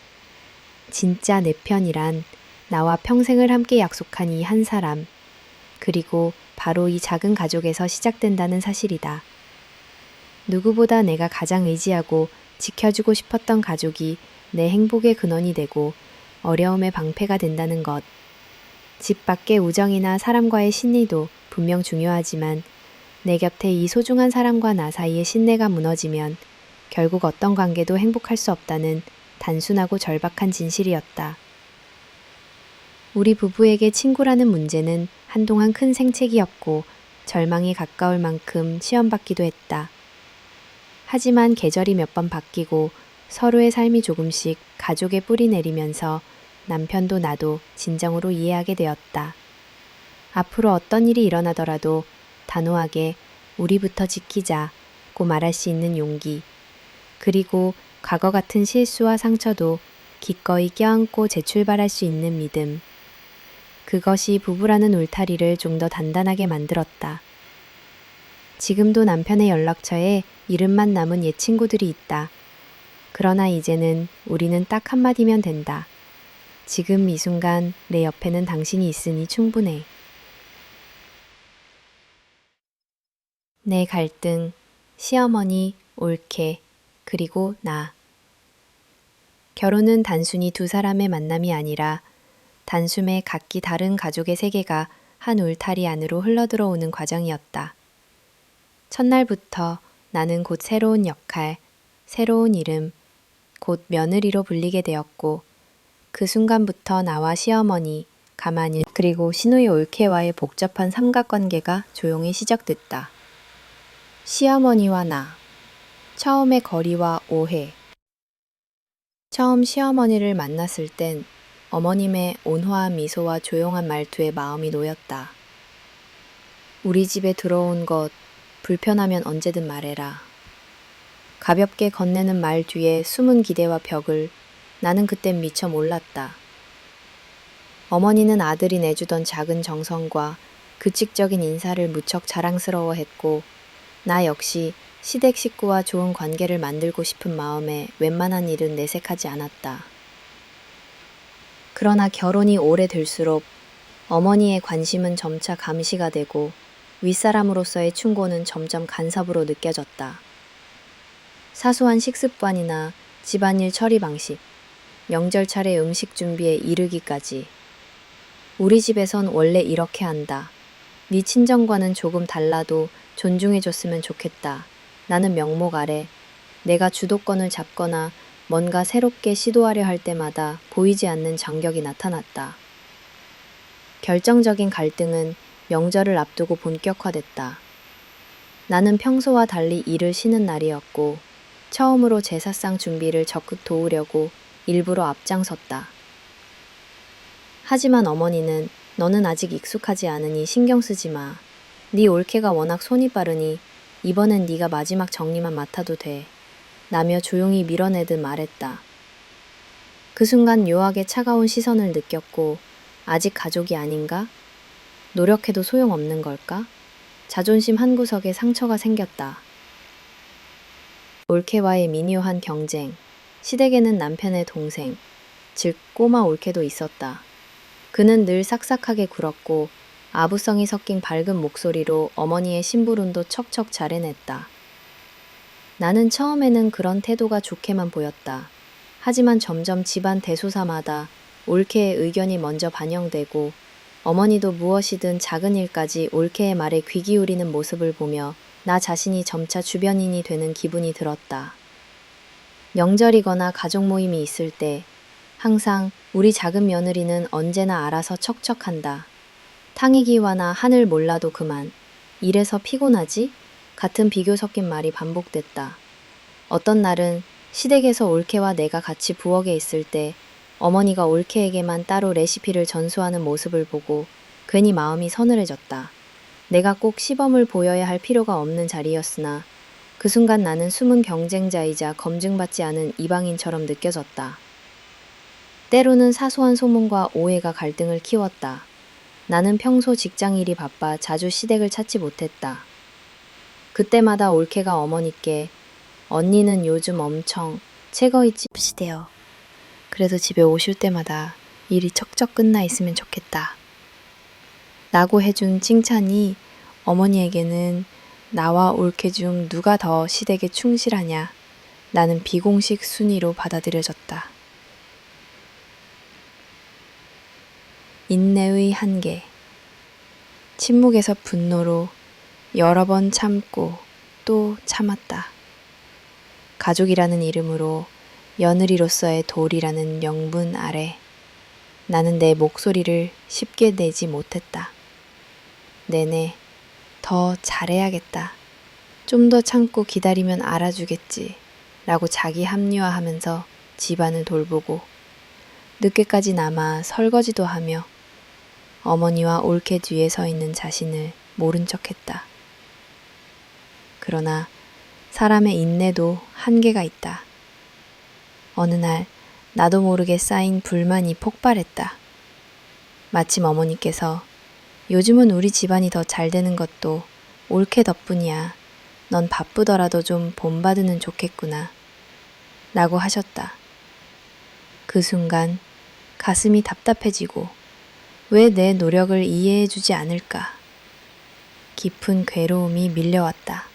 진짜 내 편이란 나와 평생을 함께 약속한 이 한 사람, 그리고 바로 이 작은 가족에서 시작된다는 사실이다. 누구보다 내가 가장 의지하고 지켜주고 싶었던 가족이 내 행복의 근원이 되고 어려움의 방패가 된다는 것. 집 밖의 우정이나 사람과의 신뢰도 분명 중요하지만 내 곁에 이 소중한 사람과 나 사이의 신뢰가 무너지면 결국 어떤 관계도 행복할 수 없다는 단순하고 절박한 진실이었다. 우리 부부에게 친구라는 문제는 한동안 큰 생책이었고 절망이 가까울 만큼 시험받기도 했다. 하지만 계절이 몇 번 바뀌고 서로의 삶이 조금씩 가족에 뿌리 내리면서 남편도 나도 진정으로 이해하게 되었다. 앞으로 어떤 일이 일어나더라도 단호하게 우리부터 지키자고 말할 수 있는 용기, 그리고 과거 같은 실수와 상처도 기꺼이 껴안고 재출발할 수 있는 믿음. 그것이 부부라는 울타리를 좀 더 단단하게 만들었다. 지금도 남편의 연락처에 이름만 남은 옛 친구들이 있다. 그러나 이제는 우리는 딱 한마디면 된다. 지금 이 순간 내 옆에는 당신이 있으니 충분해. 내 갈등, 시어머니, 올케, 그리고 나. 결혼은 단순히 두 사람의 만남이 아니라 단숨에 각기 다른 가족의 세계가 한 울타리 안으로 흘러들어오는 과정이었다. 첫날부터 나는 곧 새로운 역할, 새로운 이름, 곧 며느리로 불리게 되었고 그 순간부터 나와 시어머니, 가마니, 그리고 시누이 올케와의 복잡한 삼각관계가 조용히 시작됐다. 시어머니와 나. 처음의 거리와 오해. 처음 시어머니를 만났을 땐 어머님의 온화한 미소와 조용한 말투에 마음이 놓였다. 우리 집에 들어온 것 불편하면 언제든 말해라. 가볍게 건네는 말 뒤에 숨은 기대와 벽을 나는 그땐 미처 몰랐다. 어머니는 아들이 내주던 작은 정성과 규칙적인 인사를 무척 자랑스러워했고 나 역시 시댁 식구와 좋은 관계를 만들고 싶은 마음에 웬만한 일은 내색하지 않았다. 그러나 결혼이 오래될수록 어머니의 관심은 점차 감시가 되고 윗사람으로서의 충고는 점점 간섭으로 느껴졌다. 사소한 식습관이나 집안일 처리 방식, 명절 차례 음식 준비에 이르기까지. 우리 집에선 원래 이렇게 한다. 네 친정과는 조금 달라도 존중해줬으면 좋겠다. 나는 명목 아래 내가 주도권을 잡거나 뭔가 새롭게 시도하려 할 때마다 보이지 않는 장벽이 나타났다. 결정적인 갈등은 명절을 앞두고 본격화됐다. 나는 평소와 달리 일을 쉬는 날이었고 처음으로 제사상 준비를 적극 도우려고 일부러 앞장섰다. 하지만 어머니는 너는 아직 익숙하지 않으니 신경 쓰지 마. 네 올케가 워낙 손이 빠르니 이번엔 네가 마지막 정리만 맡아도 돼. 라며 조용히 밀어내듯 말했다. 그 순간 묘하게 차가운 시선을 느꼈고 아직 가족이 아닌가? 노력해도 소용없는 걸까? 자존심 한구석에 상처가 생겼다. 올케와의 미묘한 경쟁. 시댁에는 남편의 동생, 즉 꼬마 올케도 있었다. 그는 늘 싹싹하게 굴었고 아부성이 섞인 밝은 목소리로 어머니의 심부름도 척척 잘 해냈다. 나는 처음에는 그런 태도가 좋게만 보였다. 하지만 점점 집안 대소사마다 올케의 의견이 먼저 반영되고 어머니도 무엇이든 작은 일까지 올케의 말에 귀 기울이는 모습을 보며 나 자신이 점차 주변인이 되는 기분이 들었다. 명절이거나 가족 모임이 있을 때 항상 우리 작은 며느리는 언제나 알아서 척척한다. 탕이기와나 하늘 몰라도 그만. 이래서 피곤하지? 같은 비교 섞인 말이 반복됐다. 어떤 날은 시댁에서 올케와 내가 같이 부엌에 있을 때 어머니가 올케에게만 따로 레시피를 전수하는 모습을 보고 괜히 마음이 서늘해졌다. 내가 꼭 시범을 보여야 할 필요가 없는 자리였으나 그 순간 나는 숨은 경쟁자이자 검증받지 않은 이방인처럼 느껴졌다. 때로는 사소한 소문과 오해가 갈등을 키웠다. 나는 평소 직장일이 바빠 자주 시댁을 찾지 못했다. 그때마다 올케가 어머니께 언니는 요즘 엄청 체거있지 시대요. 그래도 집에 오실 때마다 일이 척척 끝나 있으면 좋겠다. 라고 해준 칭찬이 어머니에게는 나와 올케 중 누가 더 시댁에 충실하냐 라는 비공식 순위로 받아들여졌다. 인내의 한계. 침묵에서 분노로 여러 번 참고 또 참았다. 가족이라는 이름으로 며느리로서의 도리라는 명분 아래 나는 내 목소리를 쉽게 내지 못했다. 내내 더 잘해야겠다. 좀 더 참고 기다리면 알아주겠지. 라고 자기 합리화하면서 집안을 돌보고 늦게까지 남아 설거지도 하며 어머니와 올케 뒤에 서 있는 자신을 모른 척했다. 그러나 사람의 인내도 한계가 있다. 어느 날 나도 모르게 쌓인 불만이 폭발했다. 마침 어머니께서 요즘은 우리 집안이 더 잘 되는 것도 올케 덕분이야. 넌 바쁘더라도 좀 본받으면 좋겠구나. 라고 하셨다. 그 순간 가슴이 답답해지고 왜 내 노력을 이해해주지 않을까? 깊은 괴로움이 밀려왔다.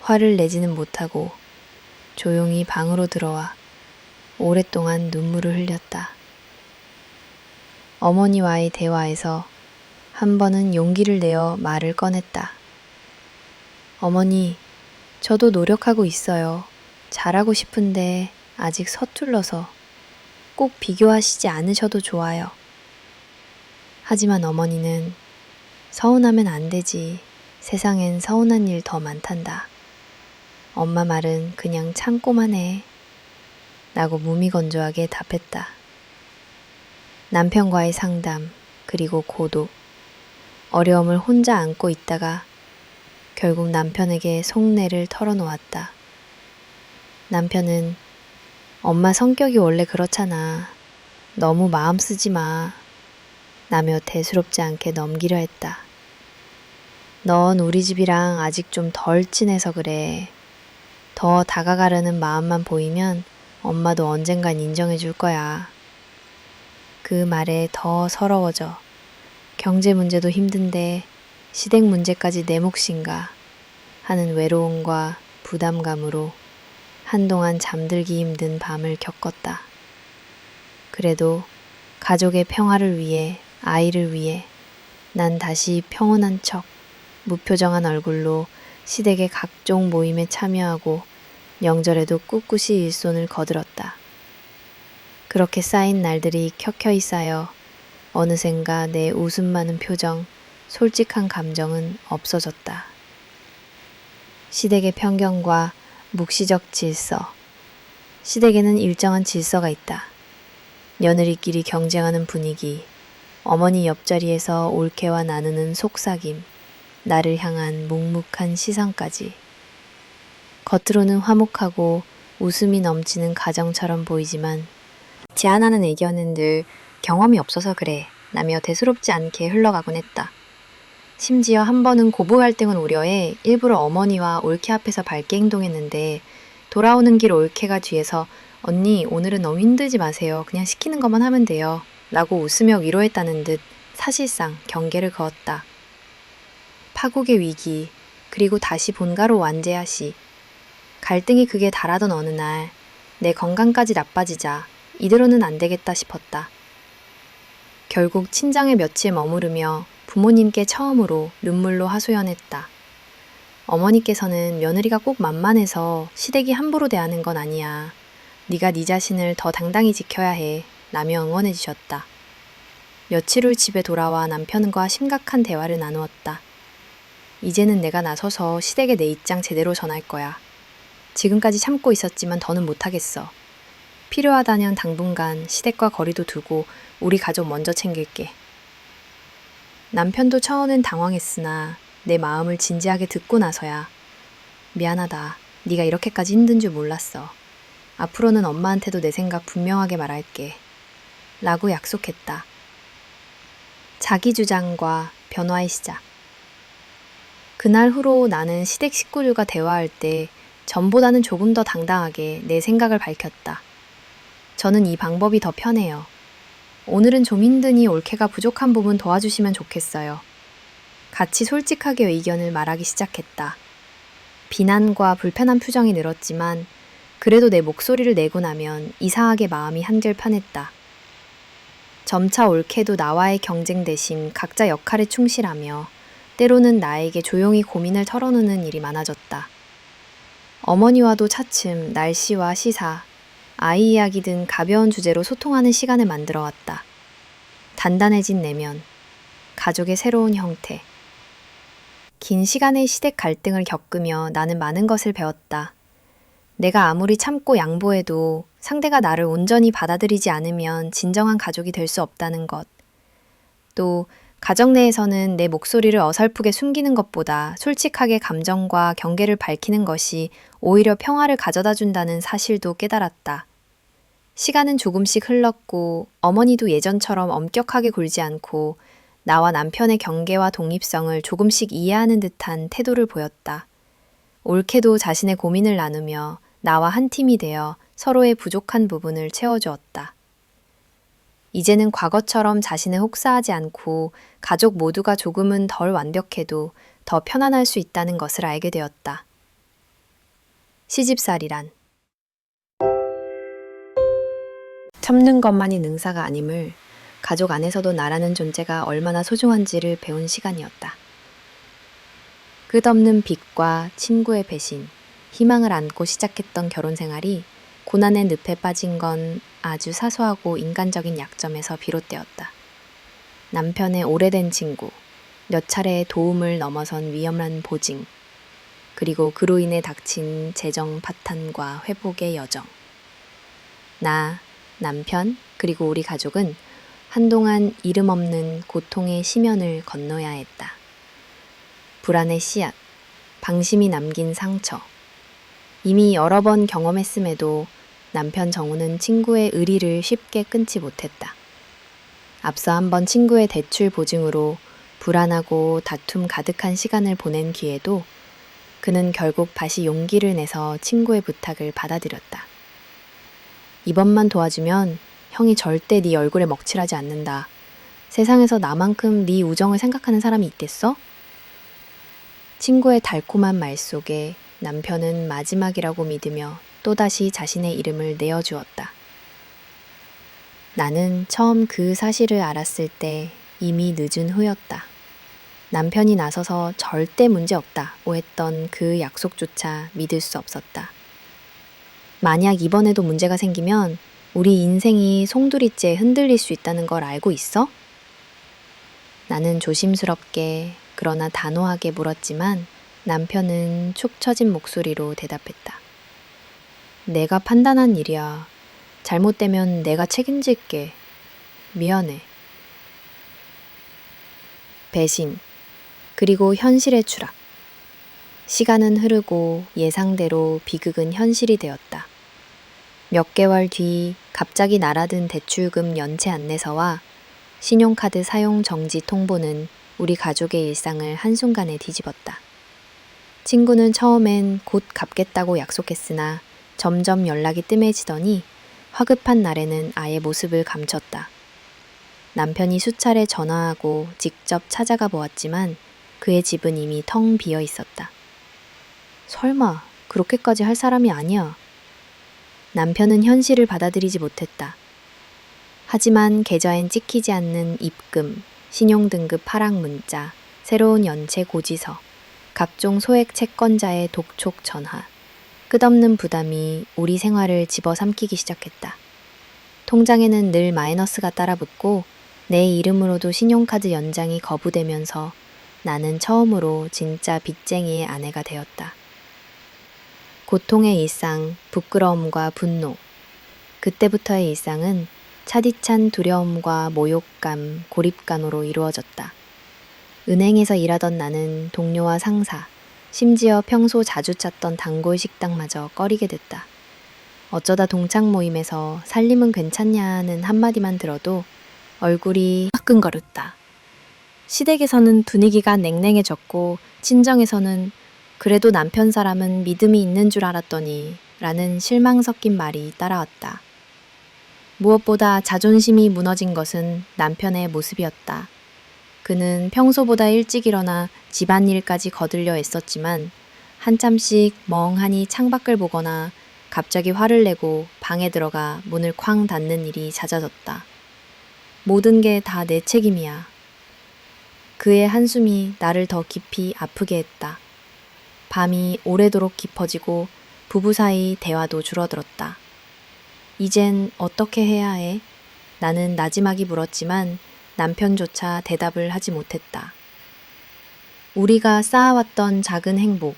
화를 내지는 못하고 조용히 방으로 들어와 오랫동안 눈물을 흘렸다. 어머니와의 대화에서 한 번은 용기를 내어 말을 꺼냈다. 어머니, 저도 노력하고 있어요. 잘하고 싶은데 아직 서툴러서 꼭 비교하시지 않으셔도 좋아요. 하지만 어머니는 서운하면 안 되지. 세상엔 서운한 일 더 많단다. 엄마 말은 그냥 참고만 해. 라고 무미건조하게 답했다. 남편과의 상담, 그리고 고독, 어려움을 혼자 안고 있다가 결국 남편에게 속내를 털어놓았다. 남편은 엄마 성격이 원래 그렇잖아. 너무 마음 쓰지 마. 라며 대수롭지 않게 넘기려 했다. 넌 우리 집이랑 아직 좀 덜 친해서 그래. 더 다가가려는 마음만 보이면 엄마도 언젠간 인정해 줄 거야. 그 말에 더 서러워져. 경제 문제도 힘든데 시댁 문제까지 내 몫인가 하는 외로움과 부담감으로 한동안 잠들기 힘든 밤을 겪었다. 그래도 가족의 평화를 위해, 아이를 위해 난 다시 평온한 척, 무표정한 얼굴로 시댁의 각종 모임에 참여하고 명절에도 꿋꿋이 일손을 거들었다. 그렇게 쌓인 날들이 켜켜이 쌓여 어느샌가 내 웃음 많은 표정, 솔직한 감정은 없어졌다. 시댁의 편견과 묵시적 질서. 시댁에는 일정한 질서가 있다. 며느리끼리 경쟁하는 분위기, 어머니 옆자리에서 올케와 나누는 속삭임, 나를 향한 묵묵한 시선까지. 겉으로는 화목하고 웃음이 넘치는 가정처럼 보이지만 제안하는 의견은 늘 경험이 없어서 그래 라며 대수롭지 않게 흘러가곤 했다. 심지어 한 번은 고부 갈등을 우려해 일부러 어머니와 올케 앞에서 밝게 행동했는데 돌아오는 길 올케가 뒤에서 언니 오늘은 너무 힘들지 마세요. 그냥 시키는 것만 하면 돼요. 라고 웃으며 위로했다는 듯 사실상 경계를 그었다. 파국의 위기, 그리고 다시 본가로 완제하 시. 갈등이 극에 달하던 어느 날 내 건강까지 나빠지자 이대로는 안 되겠다 싶었다. 결국 친정에 며칠 머무르며 부모님께 처음으로 눈물로 하소연했다. 어머니께서는 며느리가 꼭 만만해서 시댁이 함부로 대하는 건 아니야. 네가 네 자신을 더 당당히 지켜야 해. 라며 응원해 주셨다. 며칠 후 집에 돌아와 남편과 심각한 대화를 나누었다. 이제는 내가 나서서 시댁에 내 입장 제대로 전할 거야. 지금까지 참고 있었지만 더는 못하겠어. 필요하다면 당분간 시댁과 거리도 두고 우리 가족 먼저 챙길게. 남편도 처음엔 당황했으나 내 마음을 진지하게 듣고 나서야 미안하다. 네가 이렇게까지 힘든 줄 몰랐어. 앞으로는 엄마한테도 내 생각 분명하게 말할게. 라고 약속했다. 자기 주장과 변화의 시작. 그날 후로 나는 시댁 식구들과 대화할 때 전보다는 조금 더 당당하게 내 생각을 밝혔다. 저는 이 방법이 더 편해요. 오늘은 좀 힘드니 올케가 부족한 부분 도와주시면 좋겠어요. 같이 솔직하게 의견을 말하기 시작했다. 비난과 불편한 표정이 늘었지만 그래도 내 목소리를 내고 나면 이상하게 마음이 한결 편했다. 점차 올케도 나와의 경쟁 대신 각자 역할에 충실하며 때로는 나에게 조용히 고민을 털어놓는 일이 많아졌다. 어머니와도 차츰 날씨와 시사, 아이 이야기 등 가벼운 주제로 소통하는 시간을 만들어 왔다. 단단해진 내면, 가족의 새로운 형태. 긴 시간의 시댁 갈등을 겪으며 나는 많은 것을 배웠다. 내가 아무리 참고 양보해도 상대가 나를 온전히 받아들이지 않으면 진정한 가족이 될 수 없다는 것. 또 가정 내에서는 내 목소리를 어설프게 숨기는 것보다 솔직하게 감정과 경계를 밝히는 것이 오히려 평화를 가져다 준다는 사실도 깨달았다. 시간은 조금씩 흘렀고 어머니도 예전처럼 엄격하게 굴지 않고 나와 남편의 경계와 독립성을 조금씩 이해하는 듯한 태도를 보였다. 올케도 자신의 고민을 나누며 나와 한 팀이 되어 서로의 부족한 부분을 채워주었다. 이제는 과거처럼 자신을 혹사하지 않고 가족 모두가 조금은 덜 완벽해도 더 편안할 수 있다는 것을 알게 되었다. 시집살이란 참는 것만이 능사가 아님을 가족 안에서도 나라는 존재가 얼마나 소중한지를 배운 시간이었다. 끝없는 빚과 친구의 배신, 희망을 안고 시작했던 결혼 생활이 고난의 늪에 빠진 건 아주 사소하고 인간적인 약점에서 비롯되었다. 남편의 오래된 친구, 몇 차례의 도움을 넘어선 위험한 보증, 그리고 그로 인해 닥친 재정 파탄과 회복의 여정. 나, 남편, 그리고 우리 가족은 한동안 이름 없는 고통의 심연을 건너야 했다. 불안의 씨앗, 방심이 남긴 상처. 이미 여러 번 경험했음에도 남편 정우는 친구의 의리를 쉽게 끊지 못했다. 앞서 한번 친구의 대출 보증으로 불안하고 다툼 가득한 시간을 보낸 뒤에도 그는 결국 다시 용기를 내서 친구의 부탁을 받아들였다. 이번만 도와주면 형이 절대 네 얼굴에 먹칠하지 않는다. 세상에서 나만큼 네 우정을 생각하는 사람이 있겠어? 친구의 달콤한 말 속에 남편은 마지막이라고 믿으며 또다시 자신의 이름을 내어주었다. 나는 처음 그 사실을 알았을 때 이미 늦은 후였다. 남편이 나서서 절대 문제없다고 했던 그 약속조차 믿을 수 없었다. 만약 이번에도 문제가 생기면 우리 인생이 송두리째 흔들릴 수 있다는 걸 알고 있어? 나는 조심스럽게 그러나 단호하게 물었지만 남편은 축 처진 목소리로 대답했다. 내가 판단한 일이야. 잘못되면 내가 책임질게. 미안해. 배신, 그리고 현실의 추락. 시간은 흐르고 예상대로 비극은 현실이 되었다. 몇 개월 뒤 갑자기 날아든 대출금 연체 안내서와 신용카드 사용 정지 통보는 우리 가족의 일상을 한순간에 뒤집었다. 친구는 처음엔 곧 갚겠다고 약속했으나 점점 연락이 뜸해지더니 화급한 날에는 아예 모습을 감췄다. 남편이 수차례 전화하고 직접 찾아가 보았지만 그의 집은 이미 텅 비어 있었다. 설마 그렇게까지 할 사람이 아니야. 남편은 현실을 받아들이지 못했다. 하지만 계좌엔 찍히지 않는 입금, 신용등급 하락 문자, 새로운 연체 고지서, 각종 소액 채권자의 독촉 전화, 끝없는 부담이 우리 생활을 집어삼키기 시작했다. 통장에는 늘 마이너스가 따라붙고 내 이름으로도 신용카드 연장이 거부되면서 나는 처음으로 진짜 빚쟁이의 아내가 되었다. 고통의 일상, 부끄러움과 분노. 그때부터의 일상은 차디찬 두려움과 모욕감, 고립감으로 이루어졌다. 은행에서 일하던 나는 동료와 상사, 심지어 평소 자주 찾던 단골 식당마저 꺼리게 됐다. 어쩌다 동창 모임에서 살림은 괜찮냐는 한마디만 들어도 얼굴이 화끈거렸다. 시댁에서는 분위기가 냉랭해졌고 친정에서는 그래도 남편 사람은 믿음이 있는 줄 알았더니 라는 실망 섞인 말이 따라왔다. 무엇보다 자존심이 무너진 것은 남편의 모습이었다. 그는 평소보다 일찍 일어나 집안일까지 거들려 애썼지만 한참씩 멍하니 창밖을 보거나 갑자기 화를 내고 방에 들어가 문을 쾅 닫는 일이 잦아졌다. 모든 게 다 내 책임이야. 그의 한숨이 나를 더 깊이 아프게 했다. 밤이 오래도록 깊어지고 부부 사이 대화도 줄어들었다. 이젠 어떻게 해야 해? 나는 나지막이 물었지만 남편조차 대답을 하지 못했다. 우리가 쌓아왔던 작은 행복,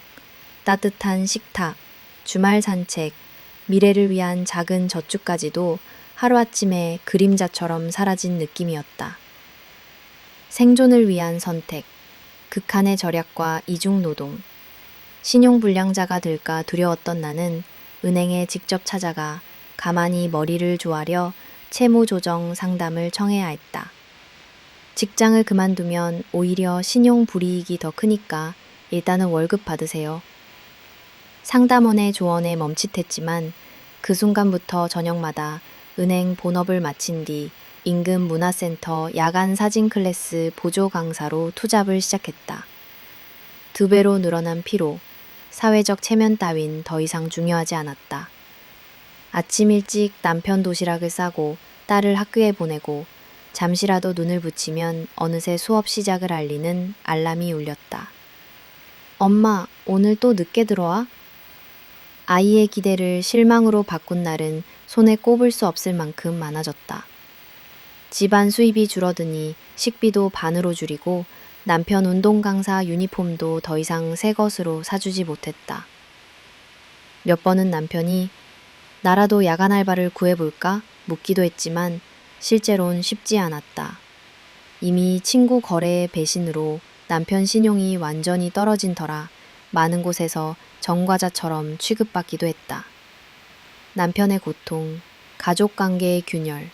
따뜻한 식탁, 주말 산책, 미래를 위한 작은 저축까지도 하루아침에 그림자처럼 사라진 느낌이었다. 생존을 위한 선택, 극한의 절약과 이중노동, 신용불량자가 될까 두려웠던 나는 은행에 직접 찾아가 가만히 머리를 조아려 채무조정 상담을 청해야 했다. 직장을 그만두면 오히려 신용불이익이 더 크니까 일단은 월급 받으세요. 상담원의 조언에 멈칫했지만 그 순간부터 저녁마다 은행 본업을 마친 뒤 인근 문화센터 야간 사진 클래스 보조 강사로 투잡을 시작했다. 2배로 늘어난 피로, 사회적 체면 따윈 더 이상 중요하지 않았다. 아침 일찍 남편 도시락을 싸고 딸을 학교에 보내고 잠시라도 눈을 붙이면 어느새 수업 시작을 알리는 알람이 울렸다. 엄마, 오늘 또 늦게 들어와? 아이의 기대를 실망으로 바꾼 날은 손에 꼽을 수 없을 만큼 많아졌다. 집안 수입이 줄어드니 식비도 반으로 줄이고 남편 운동 강사 유니폼도 더 이상 새 것으로 사주지 못했다. 몇 번은 남편이 나라도 야간 알바를 구해볼까? 묻기도 했지만 실제로는 쉽지 않았다. 이미 친구 거래의 배신으로 남편 신용이 완전히 떨어진 터라 많은 곳에서 전과자처럼 취급받기도 했다. 남편의 고통, 가족 관계의 균열,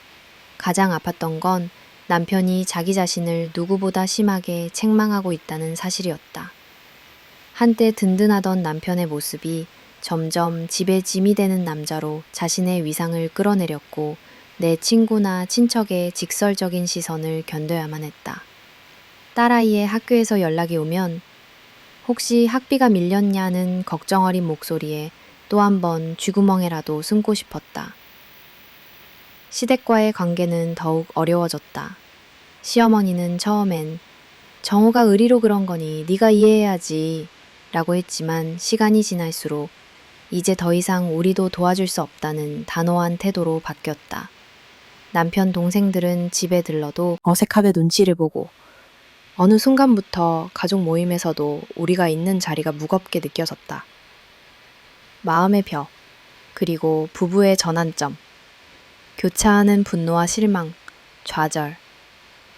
가장 아팠던 건 남편이 자기 자신을 누구보다 심하게 책망하고 있다는 사실이었다. 한때 든든하던 남편의 모습이 점점 집에 짐이 되는 남자로 자신의 위상을 끌어내렸고 내 친구나 친척의 직설적인 시선을 견뎌야만 했다. 딸아이의 학교에서 연락이 오면 혹시 학비가 밀렸냐는 걱정 어린 목소리에 또 한 번 쥐구멍에라도 숨고 싶었다. 시댁과의 관계는 더욱 어려워졌다. 시어머니는 처음엔 정호가 의리로 그런 거니 네가 이해해야지 라고 했지만 시간이 지날수록 이제 더 이상 우리도 도와줄 수 없다는 단호한 태도로 바뀌었다. 남편 동생들은 집에 들러도 어색하게 눈치를 보고 어느 순간부터 가족 모임에서도 우리가 있는 자리가 무겁게 느껴졌다. 마음의 벽, 그리고 부부의 전환점, 교차하는 분노와 실망, 좌절,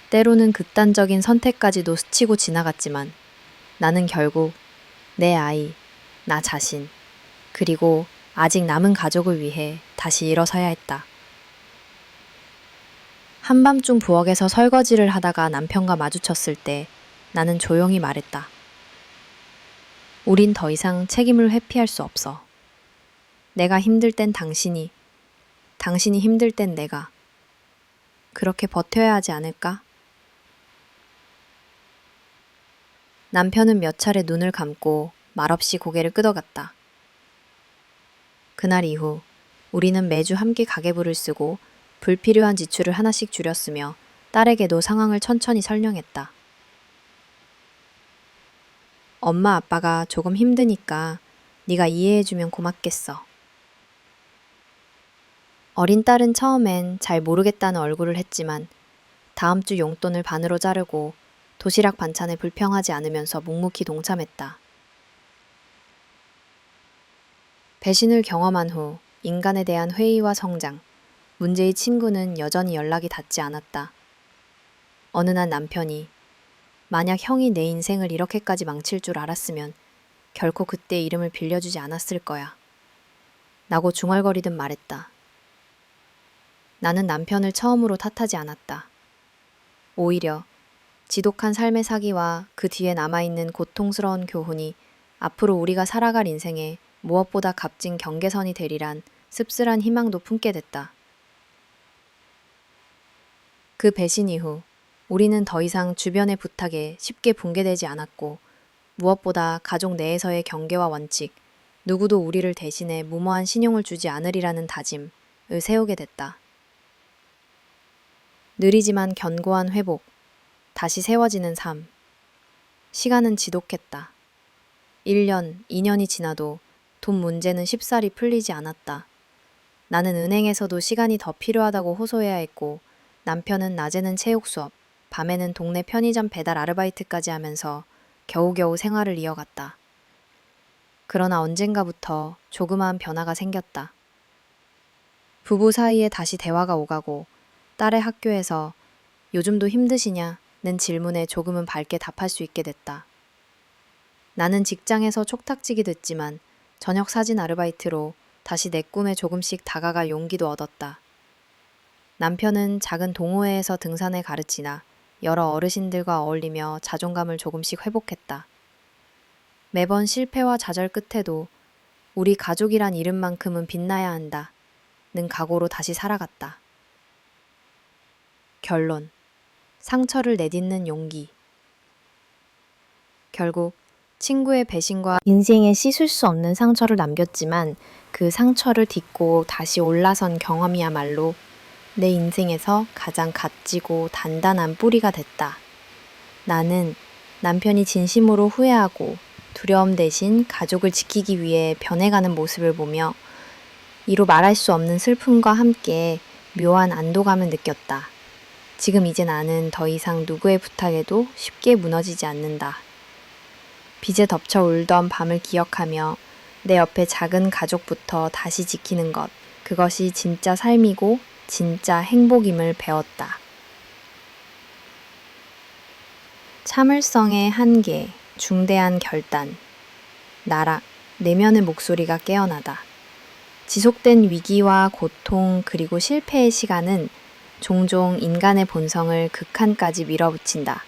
때로는 극단적인 선택까지도 스치고 지나갔지만 나는 결국 내 아이, 나 자신, 그리고 아직 남은 가족을 위해 다시 일어서야 했다. 한밤중 부엌에서 설거지를 하다가 남편과 마주쳤을 때 나는 조용히 말했다. 우린 더 이상 책임을 회피할 수 없어. 내가 힘들 땐 당신이 힘들 땐 내가. 그렇게 버텨야 하지 않을까? 남편은 몇 차례 눈을 감고 말없이 고개를 끄덕였다. 그날 이후 우리는 매주 함께 가계부를 쓰고 불필요한 지출을 하나씩 줄였으며 딸에게도 상황을 천천히 설명했다. 엄마 아빠가 조금 힘드니까 네가 이해해주면 고맙겠어. 어린 딸은 처음엔 잘 모르겠다는 얼굴을 했지만 다음 주 용돈을 반으로 자르고 도시락 반찬에 불평하지 않으면서 묵묵히 동참했다. 배신을 경험한 후 인간에 대한 회의와 성장, 문제의 친구는 여전히 연락이 닿지 않았다. 어느 날 남편이 만약 형이 내 인생을 이렇게까지 망칠 줄 알았으면 결코 그때 이름을 빌려주지 않았을 거야. 라고 중얼거리듯 말했다. 나는 남편을 처음으로 탓하지 않았다. 오히려 지독한 삶의 사기와 그 뒤에 남아있는 고통스러운 교훈이 앞으로 우리가 살아갈 인생에 무엇보다 값진 경계선이 되리란 씁쓸한 희망도 품게 됐다. 그 배신 이후 우리는 더 이상 주변의 부탁에 쉽게 붕괴되지 않았고 무엇보다 가족 내에서의 경계와 원칙, 누구도 우리를 대신해 무모한 신용을 주지 않으리라는 다짐을 세우게 됐다. 느리지만 견고한 회복, 다시 세워지는 삶. 시간은 지독했다. 1년, 2년이 지나도 돈 문제는 쉽사리 풀리지 않았다. 나는 은행에서도 시간이 더 필요하다고 호소해야 했고 남편은 낮에는 체육 수업, 밤에는 동네 편의점 배달 아르바이트까지 하면서 겨우겨우 생활을 이어갔다. 그러나 언젠가부터 조그마한 변화가 생겼다. 부부 사이에 다시 대화가 오가고 딸의 학교에서 요즘도 힘드시냐?는 질문에 조금은 밝게 답할 수 있게 됐다. 나는 직장에서 촉탁지기 됐지만 저녁 사진 아르바이트로 다시 내 꿈에 조금씩 다가갈 용기도 얻었다. 남편은 작은 동호회에서 등산을 가르치나 여러 어르신들과 어울리며 자존감을 조금씩 회복했다. 매번 실패와 좌절 끝에도 우리 가족이란 이름만큼은 빛나야 한다는 각오로 다시 살아갔다. 결론. 상처를 내딛는 용기. 결국 친구의 배신과 인생에 씻을 수 없는 상처를 남겼지만 그 상처를 딛고 다시 올라선 경험이야말로 내 인생에서 가장 값지고 단단한 뿌리가 됐다. 나는 남편이 진심으로 후회하고 두려움 대신 가족을 지키기 위해 변해가는 모습을 보며 이루 말할 수 없는 슬픔과 함께 묘한 안도감을 느꼈다. 지금 이제 나는 더 이상 누구의 부탁에도 쉽게 무너지지 않는다. 빚에 덮쳐 울던 밤을 기억하며 내 옆에 작은 가족부터 다시 지키는 것, 그것이 진짜 삶이고 진짜 행복임을 배웠다. 참을성의 한계, 중대한 결단, 나락, 내면의 목소리가 깨어나다. 지속된 위기와 고통 그리고 실패의 시간은 종종 인간의 본성을 극한까지 밀어붙인다.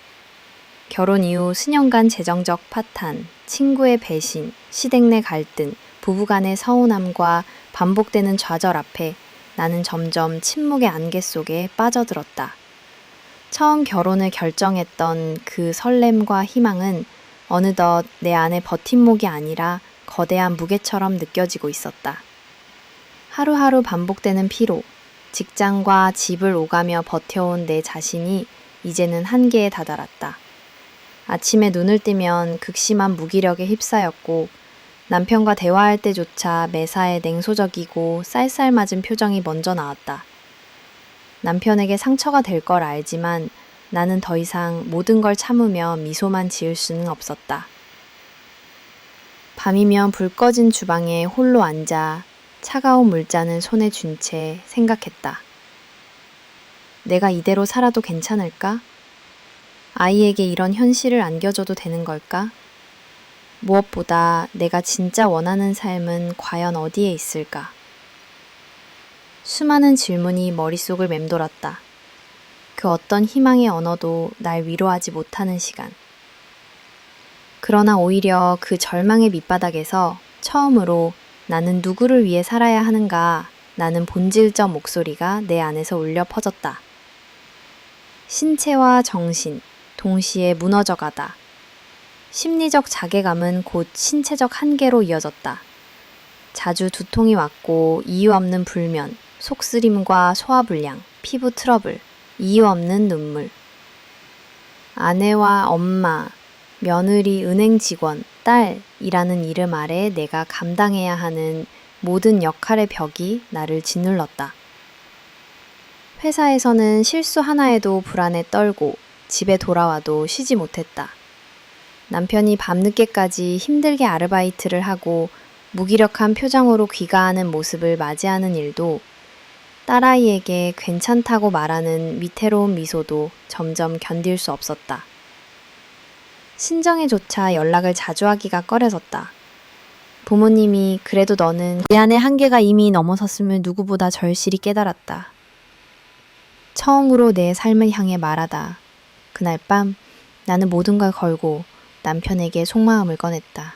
결혼 이후 수년간 재정적 파탄, 친구의 배신, 시댁 내 갈등, 부부간의 서운함과 반복되는 좌절 앞에 나는 점점 침묵의 안개 속에 빠져들었다. 처음 결혼을 결정했던 그 설렘과 희망은 어느덧 내 안의 버팀목이 아니라 거대한 무게처럼 느껴지고 있었다. 하루하루 반복되는 피로, 직장과 집을 오가며 버텨온 내 자신이 이제는 한계에 다다랐다. 아침에 눈을 뜨면 극심한 무기력에 휩싸였고 남편과 대화할 때조차 매사에 냉소적이고 쌀쌀맞은 표정이 먼저 나왔다. 남편에게 상처가 될 걸 알지만 나는 더 이상 모든 걸 참으며 미소만 지을 수는 없었다. 밤이면 불 꺼진 주방에 홀로 앉아 차가운 물잔을 손에 쥔 채 생각했다. 내가 이대로 살아도 괜찮을까? 아이에게 이런 현실을 안겨줘도 되는 걸까? 무엇보다 내가 진짜 원하는 삶은 과연 어디에 있을까? 수많은 질문이 머릿속을 맴돌았다. 그 어떤 희망의 언어도 날 위로하지 못하는 시간. 그러나 오히려 그 절망의 밑바닥에서 처음으로 나는 누구를 위해 살아야 하는가 라는 본질적 목소리가 내 안에서 울려 퍼졌다. 신체와 정신, 동시에 무너져가다. 심리적 자괴감은 곧 신체적 한계로 이어졌다. 자주 두통이 왔고 이유 없는 불면, 속쓰림과 소화불량, 피부 트러블, 이유 없는 눈물. 아내와 엄마, 며느리, 은행 직원, 딸이라는 이름 아래 내가 감당해야 하는 모든 역할의 벽이 나를 짓눌렀다. 회사에서는 실수 하나에도 불안에 떨고 집에 돌아와도 쉬지 못했다. 남편이 밤늦게까지 힘들게 아르바이트를 하고 무기력한 표정으로 귀가하는 모습을 맞이하는 일도 딸아이에게 괜찮다고 말하는 위태로운 미소도 점점 견딜 수 없었다. 친정에조차 연락을 자주 하기가 꺼려졌다. 부모님이 그래도 너는 내 안의 한계가 이미 넘어섰음을 누구보다 절실히 깨달았다. 처음으로 내 삶을 향해 말하다. 그날 밤 나는 모든 걸 걸고 남편에게 속마음을 꺼냈다.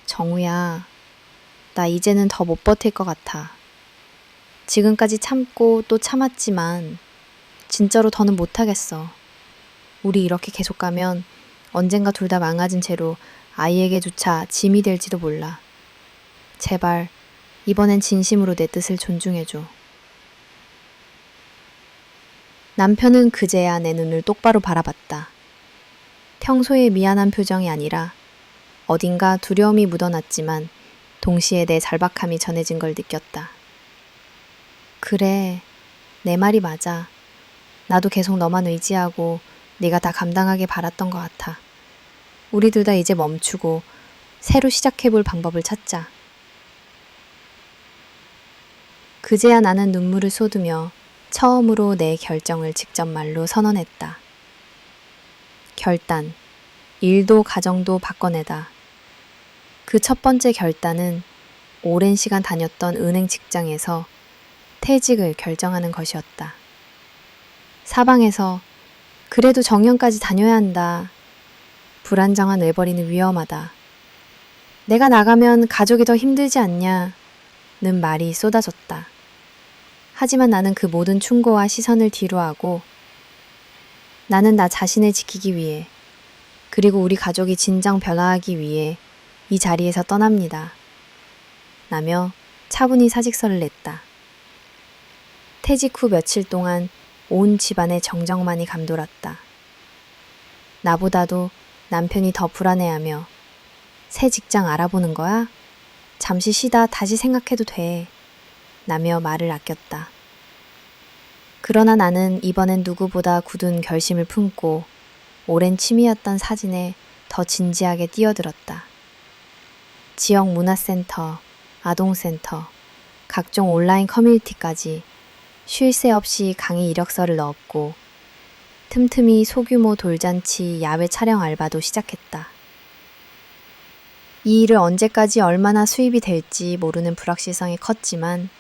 정우야, 나 이제는 더 못 버틸 것 같아. 지금까지 참고 또 참았지만 진짜로 더는 못하겠어. 우리 이렇게 계속 가면 언젠가 둘 다 망가진 채로 아이에게조차 짐이 될지도 몰라. 제발 이번엔 진심으로 내 뜻을 존중해줘. 남편은 그제야 내 눈을 똑바로 바라봤다. 평소의 미안한 표정이 아니라 어딘가 두려움이 묻어났지만 동시에 내 절박함이 전해진 걸 느꼈다. 그래, 내 말이 맞아. 나도 계속 너만 의지하고 네가 다 감당하길 바랐던 것 같아. 우리 둘 다 이제 멈추고 새로 시작해볼 방법을 찾자. 그제야 나는 눈물을 쏟으며 처음으로 내 결정을 직접 말로 선언했다. 결단, 일도 가정도 바꿔내다. 그 첫 번째 결단은 오랜 시간 다녔던 은행 직장에서 퇴직을 결정하는 것이었다. 사방에서 그래도 정년까지 다녀야 한다. 불안정한 외벌이는 위험하다. 내가 나가면 가족이 더 힘들지 않냐? 는 말이 쏟아졌다. 하지만 나는 그 모든 충고와 시선을 뒤로하고 나는 나 자신을 지키기 위해 그리고 우리 가족이 진정 변화하기 위해 이 자리에서 떠납니다. 라며 차분히 사직서를 냈다. 퇴직 후 며칠 동안 온 집안의 정적만이 감돌았다. 나보다도 남편이 더 불안해하며 새 직장 알아보는 거야? 잠시 쉬다 다시 생각해도 돼. 라며 말을 아꼈다. 그러나 나는 이번엔 누구보다 굳은 결심을 품고 오랜 취미였던 사진에 더 진지하게 뛰어들었다. 지역 문화센터, 아동센터, 각종 온라인 커뮤니티까지 쉴 새 없이 강의 이력서를 넣었고 틈틈이 소규모 돌잔치 야외 촬영 알바도 시작했다. 이 일을 언제까지 얼마나 수입이 될지 모르는 불확실성이 컸지만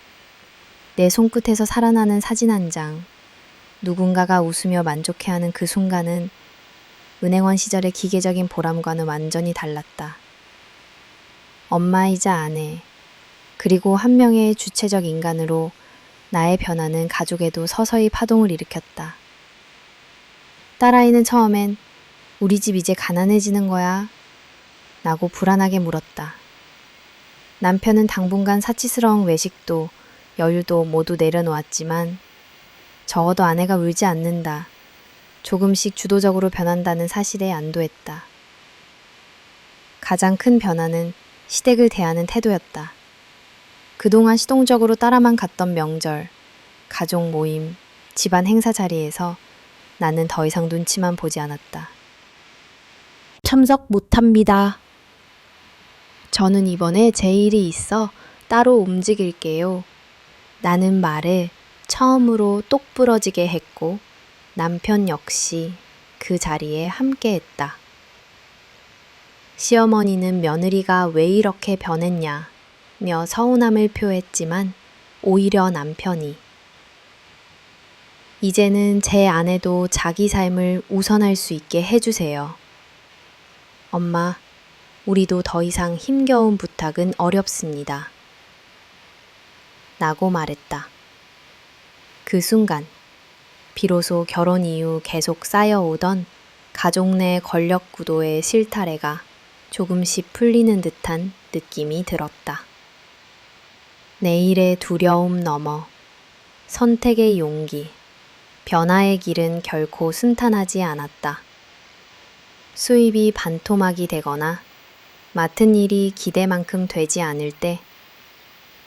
내 손끝에서 살아나는 사진 한 장, 누군가가 웃으며 만족해하는 그 순간은 은행원 시절의 기계적인 보람과는 완전히 달랐다. 엄마이자 아내, 그리고 한 명의 주체적 인간으로 나의 변화는 가족에도 서서히 파동을 일으켰다. 딸아이는 처음엔 우리 집 이제 가난해지는 거야? 라고 불안하게 물었다. 남편은 당분간 사치스러운 외식도 여유도 모두 내려놓았지만 적어도 아내가 울지 않는다. 조금씩 주도적으로 변한다는 사실에 안도했다. 가장 큰 변화는 시댁을 대하는 태도였다. 그동안 시동적으로 따라만 갔던 명절, 가족 모임, 집안 행사 자리에서 나는 더 이상 눈치만 보지 않았다. 참석 못합니다. 저는 이번에 제 일이 있어 따로 움직일게요. 나는 말을 처음으로 똑부러지게 했고 남편 역시 그 자리에 함께했다. 시어머니는 며느리가 왜 이렇게 변했냐며 서운함을 표했지만 오히려 남편이 이제는 제 아내도 자기 삶을 우선할 수 있게 해주세요. 엄마, 우리도 더 이상 힘겨운 부탁은 어렵습니다. 라고 말했다. 그 순간, 비로소 결혼 이후 계속 쌓여오던 가족 내 권력 구도의 실타래가 조금씩 풀리는 듯한 느낌이 들었다. 내일의 두려움 넘어 선택의 용기, 변화의 길은 결코 순탄하지 않았다. 수입이 반토막이 되거나 맡은 일이 기대만큼 되지 않을 때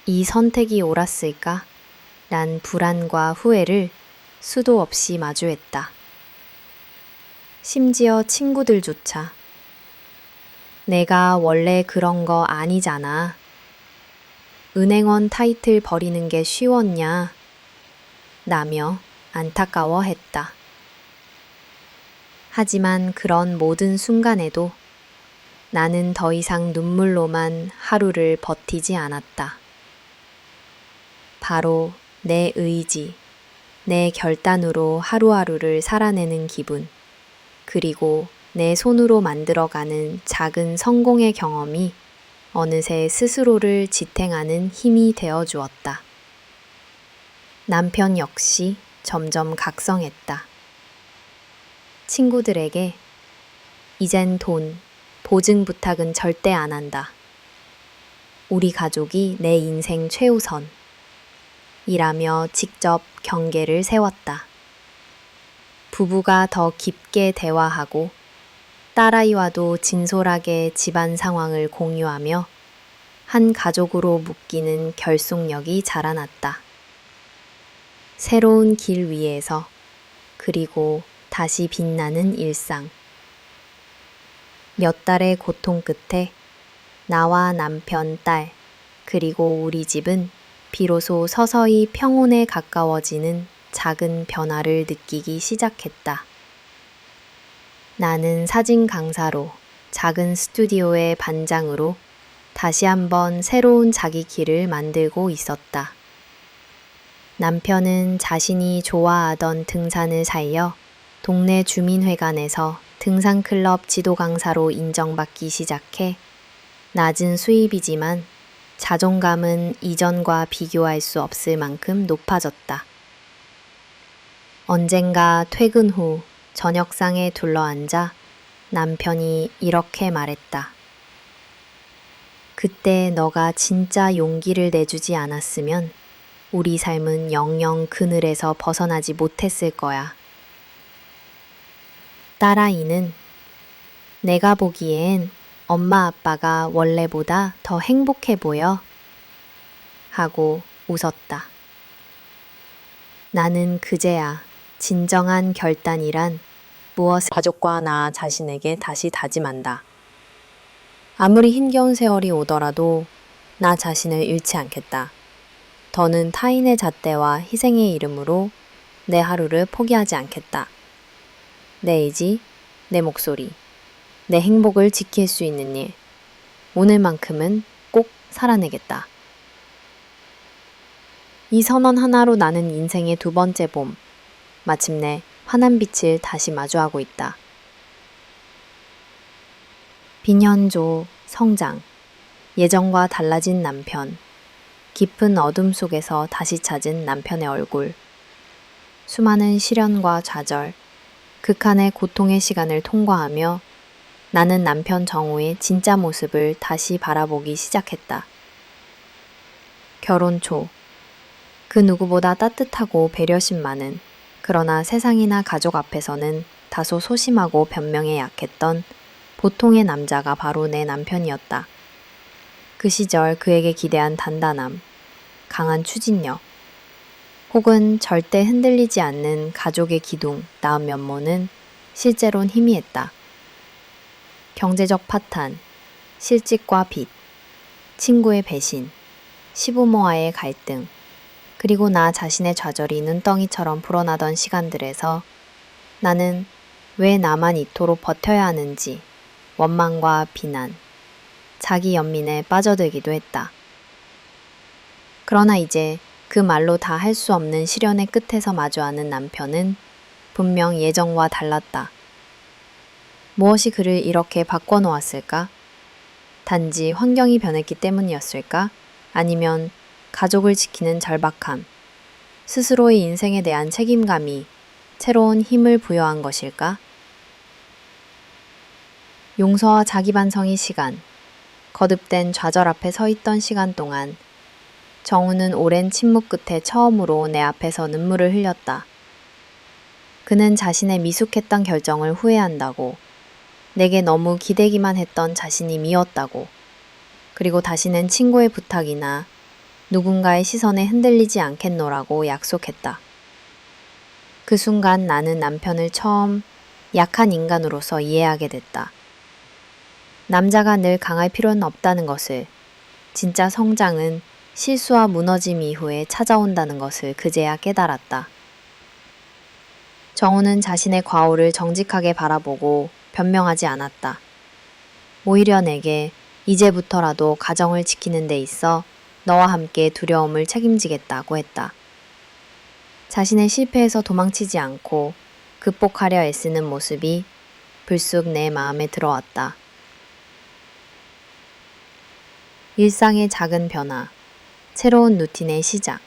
이 선택이 옳았을까? 란 불안과 후회를 수도 없이 마주했다. 심지어 친구들조차 내가 원래 그런 거 아니잖아. 은행원 타이틀 버리는 게 쉬웠냐? 라며 안타까워했다. 하지만 그런 모든 순간에도 나는 더 이상 눈물로만 하루를 버티지 않았다. 바로 내 의지, 내 결단으로 하루하루를 살아내는 기분, 그리고 내 손으로 만들어가는 작은 성공의 경험이 어느새 스스로를 지탱하는 힘이 되어 주었다. 남편 역시 점점 각성했다. 친구들에게 이젠 돈, 보증 부탁은 절대 안 한다. 우리 가족이 내 인생 최우선. 이라며 직접 경계를 세웠다. 부부가 더 깊게 대화하고 딸아이와도 진솔하게 집안 상황을 공유하며 한 가족으로 묶이는 결속력이 자라났다. 새로운 길 위에서 그리고 다시 빛나는 일상. 몇 달의 고통 끝에 나와 남편, 딸, 그리고 우리 집은 비로소 서서히 평온에 가까워지는 작은 변화를 느끼기 시작했다. 나는 사진 강사로 작은 스튜디오의 반장으로 다시 한번 새로운 자기 길을 만들고 있었다. 남편은 자신이 좋아하던 등산을 살려 동네 주민회관에서 등산클럽 지도 강사로 인정받기 시작해 낮은 수입이지만 자존감은 이전과 비교할 수 없을 만큼 높아졌다. 언젠가 퇴근 후 저녁상에 둘러앉아 남편이 이렇게 말했다. 그때 너가 진짜 용기를 내주지 않았으면 우리 삶은 영영 그늘에서 벗어나지 못했을 거야. 딸아이는 내가 보기엔 엄마 아빠가 원래보다 더 행복해 보여. 하고 웃었다. 나는 그제야 진정한 결단이란 무엇을 가족과 나 자신에게 다시 다짐한다. 아무리 힘겨운 세월이 오더라도 나 자신을 잃지 않겠다. 더는 타인의 잣대와 희생의 이름으로 내 하루를 포기하지 않겠다. 내 의지, 내 목소리, 내 행복을 지킬 수 있는 일. 오늘만큼은 꼭 살아내겠다. 이 선언 하나로 나는 인생의 두 번째 봄, 마침내 환한 빛을 다시 마주하고 있다. 빈현조, 성장, 예전과 달라진 남편, 깊은 어둠 속에서 다시 찾은 남편의 얼굴, 수많은 시련과 좌절, 극한의 고통의 시간을 통과하며 나는 남편 정우의 진짜 모습을 다시 바라보기 시작했다. 결혼 초, 그 누구보다 따뜻하고 배려심 많은, 그러나 세상이나 가족 앞에서는 다소 소심하고 변명에 약했던 보통의 남자가 바로 내 남편이었다. 그 시절 그에게 기대한 단단함, 강한 추진력, 혹은 절대 흔들리지 않는 가족의 기둥, 나은 면모는 실제론 희미했다. 경제적 파탄, 실직과 빚, 친구의 배신, 시부모와의 갈등, 그리고 나 자신의 좌절이 눈덩이처럼 불어나던 시간들에서 나는 왜 나만 이토록 버텨야 하는지 원망과 비난, 자기 연민에 빠져들기도 했다. 그러나 이제 그 말로 다 할 수 없는 시련의 끝에서 마주하는 남편은 분명 예전과 달랐다. 무엇이 그를 이렇게 바꿔놓았을까? 단지 환경이 변했기 때문이었을까? 아니면 가족을 지키는 절박함, 스스로의 인생에 대한 책임감이 새로운 힘을 부여한 것일까? 용서와 자기 반성의 시간, 거듭된 좌절 앞에 서 있던 시간 동안 정우는 오랜 침묵 끝에 처음으로 내 앞에서 눈물을 흘렸다. 그는 자신의 미숙했던 결정을 후회한다고, 내게 너무 기대기만 했던 자신이 미웠다고, 그리고 다시는 친구의 부탁이나 누군가의 시선에 흔들리지 않겠노라고 약속했다. 그 순간 나는 남편을 처음 약한 인간으로서 이해하게 됐다. 남자가 늘 강할 필요는 없다는 것을, 진짜 성장은 실수와 무너짐 이후에 찾아온다는 것을 그제야 깨달았다. 정우는 자신의 과오를 정직하게 바라보고 변명하지 않았다. 오히려 내게 이제부터라도 가정을 지키는 데 있어 너와 함께 두려움을 책임지겠다고 했다. 자신의 실패에서 도망치지 않고 극복하려 애쓰는 모습이 불쑥 내 마음에 들어왔다. 일상의 작은 변화, 새로운 루틴의 시작.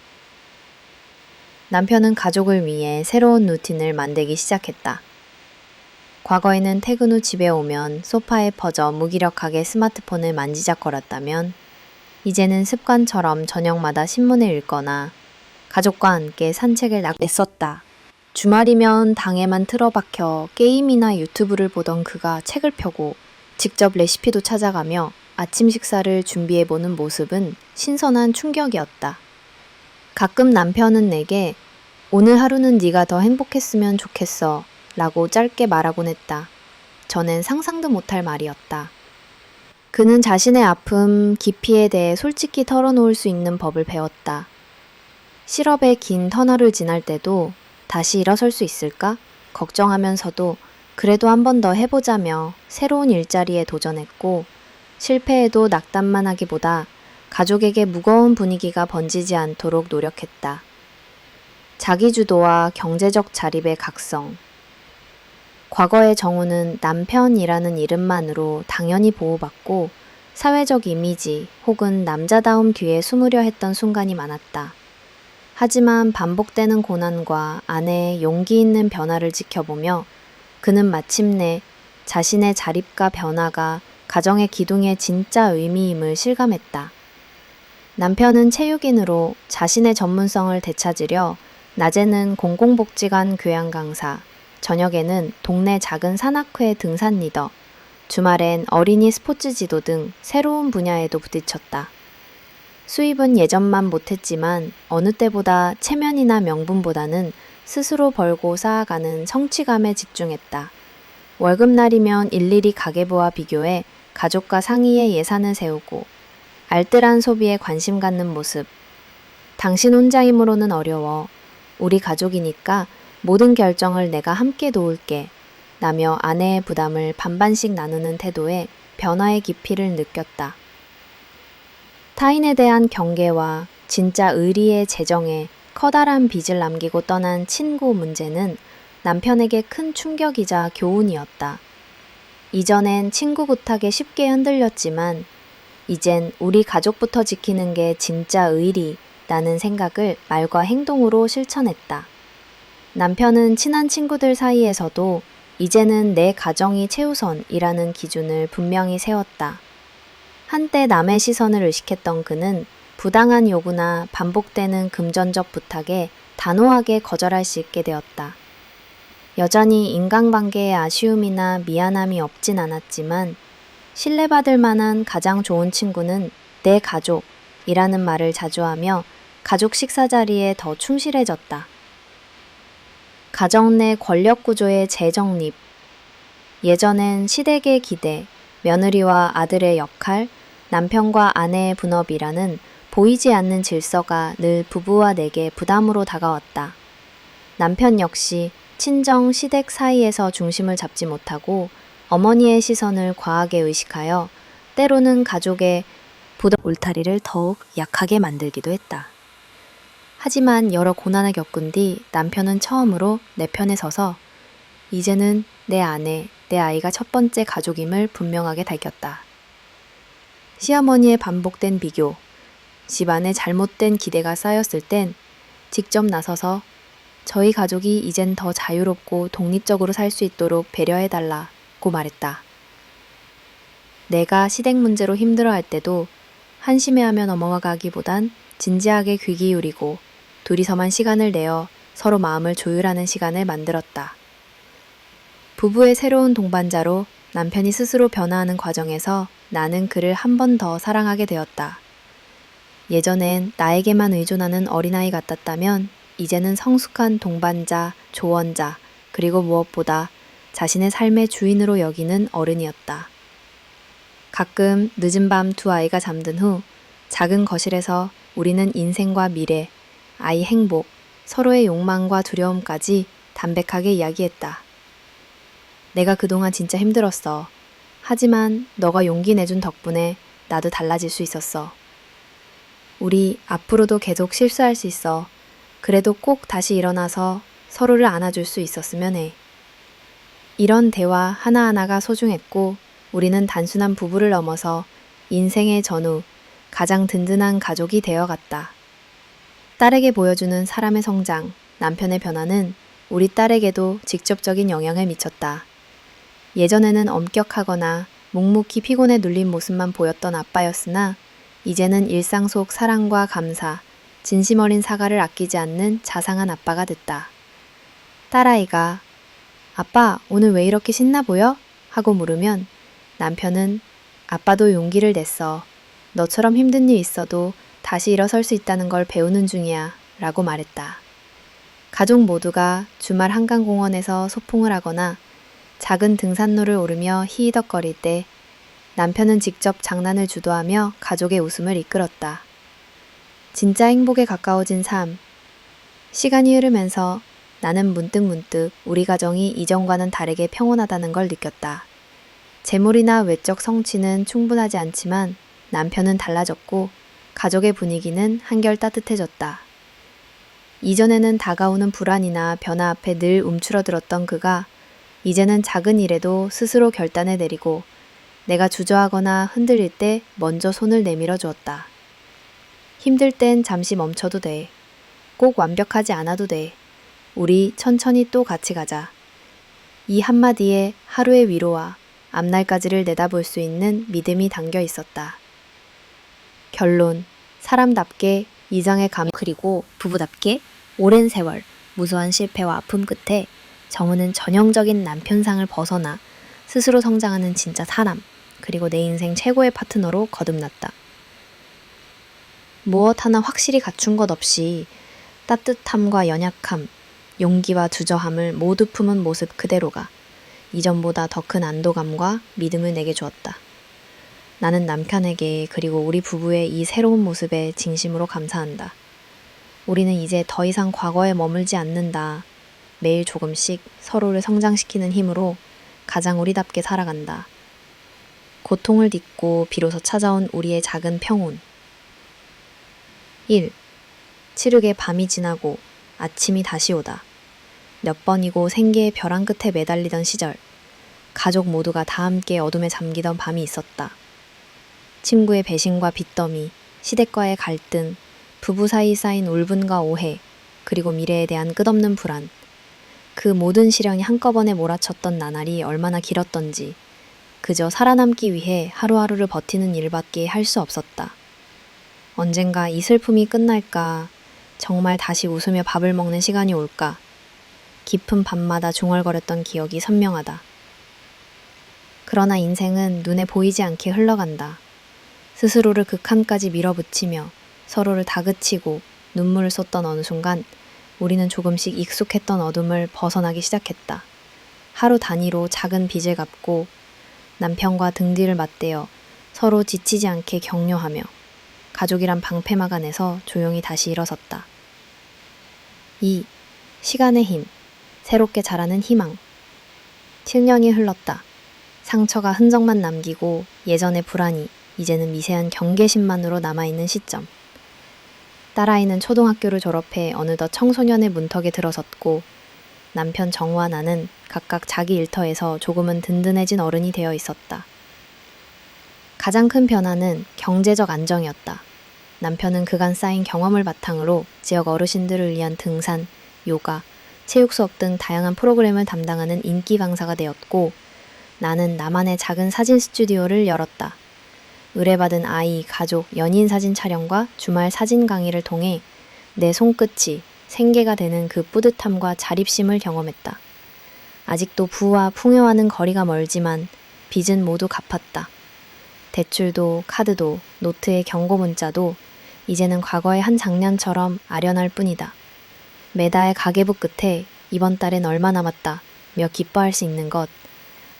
남편은 가족을 위해 새로운 루틴을 만들기 시작했다. 과거에는 퇴근 후 집에 오면 소파에 퍼져 무기력하게 스마트폰을 만지작거렸다면 이제는 습관처럼 저녁마다 신문을 읽거나 가족과 함께 산책을 나갔었다. 주말이면 방에만 틀어박혀 게임이나 유튜브를 보던 그가 책을 펴고 직접 레시피도 찾아가며 아침 식사를 준비해보는 모습은 신선한 충격이었다. 가끔 남편은 내게 오늘 하루는 네가 더 행복했으면 좋겠어 라고 짧게 말하곤 했다. 전엔 상상도 못할 말이었다. 그는 자신의 아픔, 기피에 대해 솔직히 털어놓을 수 있는 법을 배웠다. 실업의 긴 터널을 지날 때도 다시 일어설 수 있을까? 걱정하면서도 그래도 한 번 더 해보자며 새로운 일자리에 도전했고, 실패해도 낙담만 하기보다 가족에게 무거운 분위기가 번지지 않도록 노력했다. 자기주도와 경제적 자립의 각성. 과거의 정우는 남편이라는 이름만으로 당연히 보호받고 사회적 이미지 혹은 남자다움 뒤에 숨으려 했던 순간이 많았다. 하지만 반복되는 고난과 아내의 용기 있는 변화를 지켜보며 그는 마침내 자신의 자립과 변화가 가정의 기둥의 진짜 의미임을 실감했다. 남편은 체육인으로 자신의 전문성을 되찾으려 낮에는 공공복지관 교양 강사, 저녁에는 동네 작은 산악회 등산 리더, 주말엔 어린이 스포츠 지도 등 새로운 분야에도 부딪혔다. 수입은 예전만 못했지만 어느 때보다 체면이나 명분보다는 스스로 벌고 쌓아가는 성취감에 집중했다. 월급날이면 일일이 가계부와 비교해 가족과 상의해 예산을 세우고 알뜰한 소비에 관심 갖는 모습. 당신 혼자 힘으로는 어려워. 우리 가족이니까 모든 결정을 내가 함께 도울게. 라며 아내의 부담을 반반씩 나누는 태도에 변화의 깊이를 느꼈다. 타인에 대한 경계와 진짜 의리의 재정에 커다란 빚을 남기고 떠난 친구 문제는 남편에게 큰 충격이자 교훈이었다. 이전엔 친구 부탁에 쉽게 흔들렸지만 이젠 우리 가족부터 지키는 게 진짜 의리라는 생각을 말과 행동으로 실천했다. 남편은 친한 친구들 사이에서도 이제는 내 가정이 최우선이라는 기준을 분명히 세웠다. 한때 남의 시선을 의식했던 그는 부당한 요구나 반복되는 금전적 부탁에 단호하게 거절할 수 있게 되었다. 여전히 인간관계에 아쉬움이나 미안함이 없진 않았지만 신뢰받을 만한 가장 좋은 친구는 내 가족이라는 말을 자주 하며 가족 식사 자리에 더 충실해졌다. 가정 내 권력 구조의 재정립. 예전엔 시댁의 기대, 며느리와 아들의 역할, 남편과 아내의 분업이라는 보이지 않는 질서가 늘 부부와 내게 부담으로 다가왔다. 남편 역시 친정 시댁 사이에서 중심을 잡지 못하고 어머니의 시선을 과하게 의식하여 때로는 가족의 부담 울타리를 더욱 약하게 만들기도 했다. 하지만 여러 고난을 겪은 뒤 남편은 처음으로 내 편에 서서 이제는 내 아내, 내 아이가 첫 번째 가족임을 분명하게 밝혔다. 시어머니의 반복된 비교, 집안에 잘못된 기대가 쌓였을 땐 직접 나서서 저희 가족이 이젠 더 자유롭고 독립적으로 살 수 있도록 배려해달라고 말했다. 내가 시댁 문제로 힘들어할 때도 한심해하며 넘어가기보단 진지하게 귀 기울이고 둘이서만 시간을 내어 서로 마음을 조율하는 시간을 만들었다. 부부의 새로운 동반자로 남편이 스스로 변화하는 과정에서 나는 그를 한 번 더 사랑하게 되었다. 예전엔 나에게만 의존하는 어린아이 같았다면 이제는 성숙한 동반자, 조언자, 그리고 무엇보다 자신의 삶의 주인으로 여기는 어른이었다. 가끔 늦은 밤 두 아이가 잠든 후 작은 거실에서 우리는 인생과 미래, 아이 행복, 서로의 욕망과 두려움까지 담백하게 이야기했다. 내가 그동안 진짜 힘들었어. 하지만 너가 용기 내준 덕분에 나도 달라질 수 있었어. 우리 앞으로도 계속 실수할 수 있어. 그래도 꼭 다시 일어나서 서로를 안아줄 수 있었으면 해. 이런 대화 하나하나가 소중했고 우리는 단순한 부부를 넘어서 인생의 전후 가장 든든한 가족이 되어갔다. 딸에게 보여주는 사람의 성장, 남편의 변화는 우리 딸에게도 직접적인 영향을 미쳤다. 예전에는 엄격하거나 묵묵히 피곤에 눌린 모습만 보였던 아빠였으나 이제는 일상 속 사랑과 감사, 진심 어린 사과를 아끼지 않는 자상한 아빠가 됐다. 딸아이가 아빠, 오늘 왜 이렇게 신나 보여? 하고 물으면 남편은 아빠도 용기를 냈어. 너처럼 힘든 일 있어도 다시 일어설 수 있다는 걸 배우는 중이야 라고 말했다. 가족 모두가 주말 한강공원에서 소풍을 하거나 작은 등산로를 오르며 히히덕거릴 때 남편은 직접 장난을 주도하며 가족의 웃음을 이끌었다. 진짜 행복에 가까워진 삶. 시간이 흐르면서 나는 문득 우리 가정이 이전과는 다르게 평온하다는 걸 느꼈다. 재물이나 외적 성취는 충분하지 않지만 남편은 달라졌고 가족의 분위기는 한결 따뜻해졌다. 이전에는 다가오는 불안이나 변화 앞에 늘 움츠러들었던 그가 이제는 작은 일에도 스스로 결단을 내리고 내가 주저하거나 흔들릴 때 먼저 손을 내밀어 주었다. 힘들 땐 잠시 멈춰도 돼. 꼭 완벽하지 않아도 돼. 우리 천천히 또 같이 가자. 이 한마디에 하루의 위로와 앞날까지를 내다볼 수 있는 믿음이 담겨 있었다. 결론, 사람답게 이성의 감 그리고 부부답게 오랜 세월 무수한 실패와 아픔 끝에 정우는 전형적인 남편상을 벗어나 스스로 성장하는 진짜 사람, 그리고 내 인생 최고의 파트너로 거듭났다. 무엇 하나 확실히 갖춘 것 없이 따뜻함과 연약함, 용기와 주저함을 모두 품은 모습 그대로가 이전보다 더 큰 안도감과 믿음을 내게 주었다. 나는 남편에게 그리고 우리 부부의 이 새로운 모습에 진심으로 감사한다. 우리는 이제 더 이상 과거에 머물지 않는다. 매일 조금씩 서로를 성장시키는 힘으로 가장 우리답게 살아간다. 고통을 딛고 비로소 찾아온 우리의 작은 평온. 1. 치르게 밤이 지나고 아침이 다시 오다. 몇 번이고 생계의 벼랑 끝에 매달리던 시절, 가족 모두가 다 함께 어둠에 잠기던 밤이 있었다. 친구의 배신과 빚더미, 시댁과의 갈등, 부부 사이 쌓인 울분과 오해, 그리고 미래에 대한 끝없는 불안. 그 모든 시련이 한꺼번에 몰아쳤던 나날이 얼마나 길었던지 그저 살아남기 위해 하루하루를 버티는 일밖에 할 수 없었다. 언젠가 이 슬픔이 끝날까, 정말 다시 웃으며 밥을 먹는 시간이 올까, 깊은 밤마다 중얼거렸던 기억이 선명하다. 그러나 인생은 눈에 보이지 않게 흘러간다. 스스로를 극한까지 밀어붙이며 서로를 다그치고 눈물을 쏟던 어느 순간 우리는 조금씩 익숙했던 어둠을 벗어나기 시작했다. 하루 단위로 작은 빚을 갚고 남편과 등 뒤를 맞대어 서로 지치지 않게 격려하며 가족이란 방패막 안에서 조용히 다시 일어섰다. 2. 시간의 힘, 새롭게 자라는 희망. 7년이 흘렀다. 상처가 흔적만 남기고 예전의 불안이 이제는 미세한 경계심만으로 남아있는 시점. 딸아이는 초등학교를 졸업해 어느덧 청소년의 문턱에 들어섰고 남편 정우와 나는 각각 자기 일터에서 조금은 든든해진 어른이 되어 있었다. 가장 큰 변화는 경제적 안정이었다. 남편은 그간 쌓인 경험을 바탕으로 지역 어르신들을 위한 등산, 요가, 체육 수업 등 다양한 프로그램을 담당하는 인기 강사가 되었고 나는 나만의 작은 사진 스튜디오를 열었다. 의뢰받은 아이, 가족, 연인 사진 촬영과 주말 사진 강의를 통해 내 손끝이 생계가 되는 그 뿌듯함과 자립심을 경험했다. 아직도 부와 풍요와는 거리가 멀지만 빚은 모두 갚았다. 대출도 카드도 노트의 경고 문자도 이제는 과거의 한 장면처럼 아련할 뿐이다. 매달 가계부 끝에 이번 달엔 얼마 남았다 며 기뻐할 수 있는 것,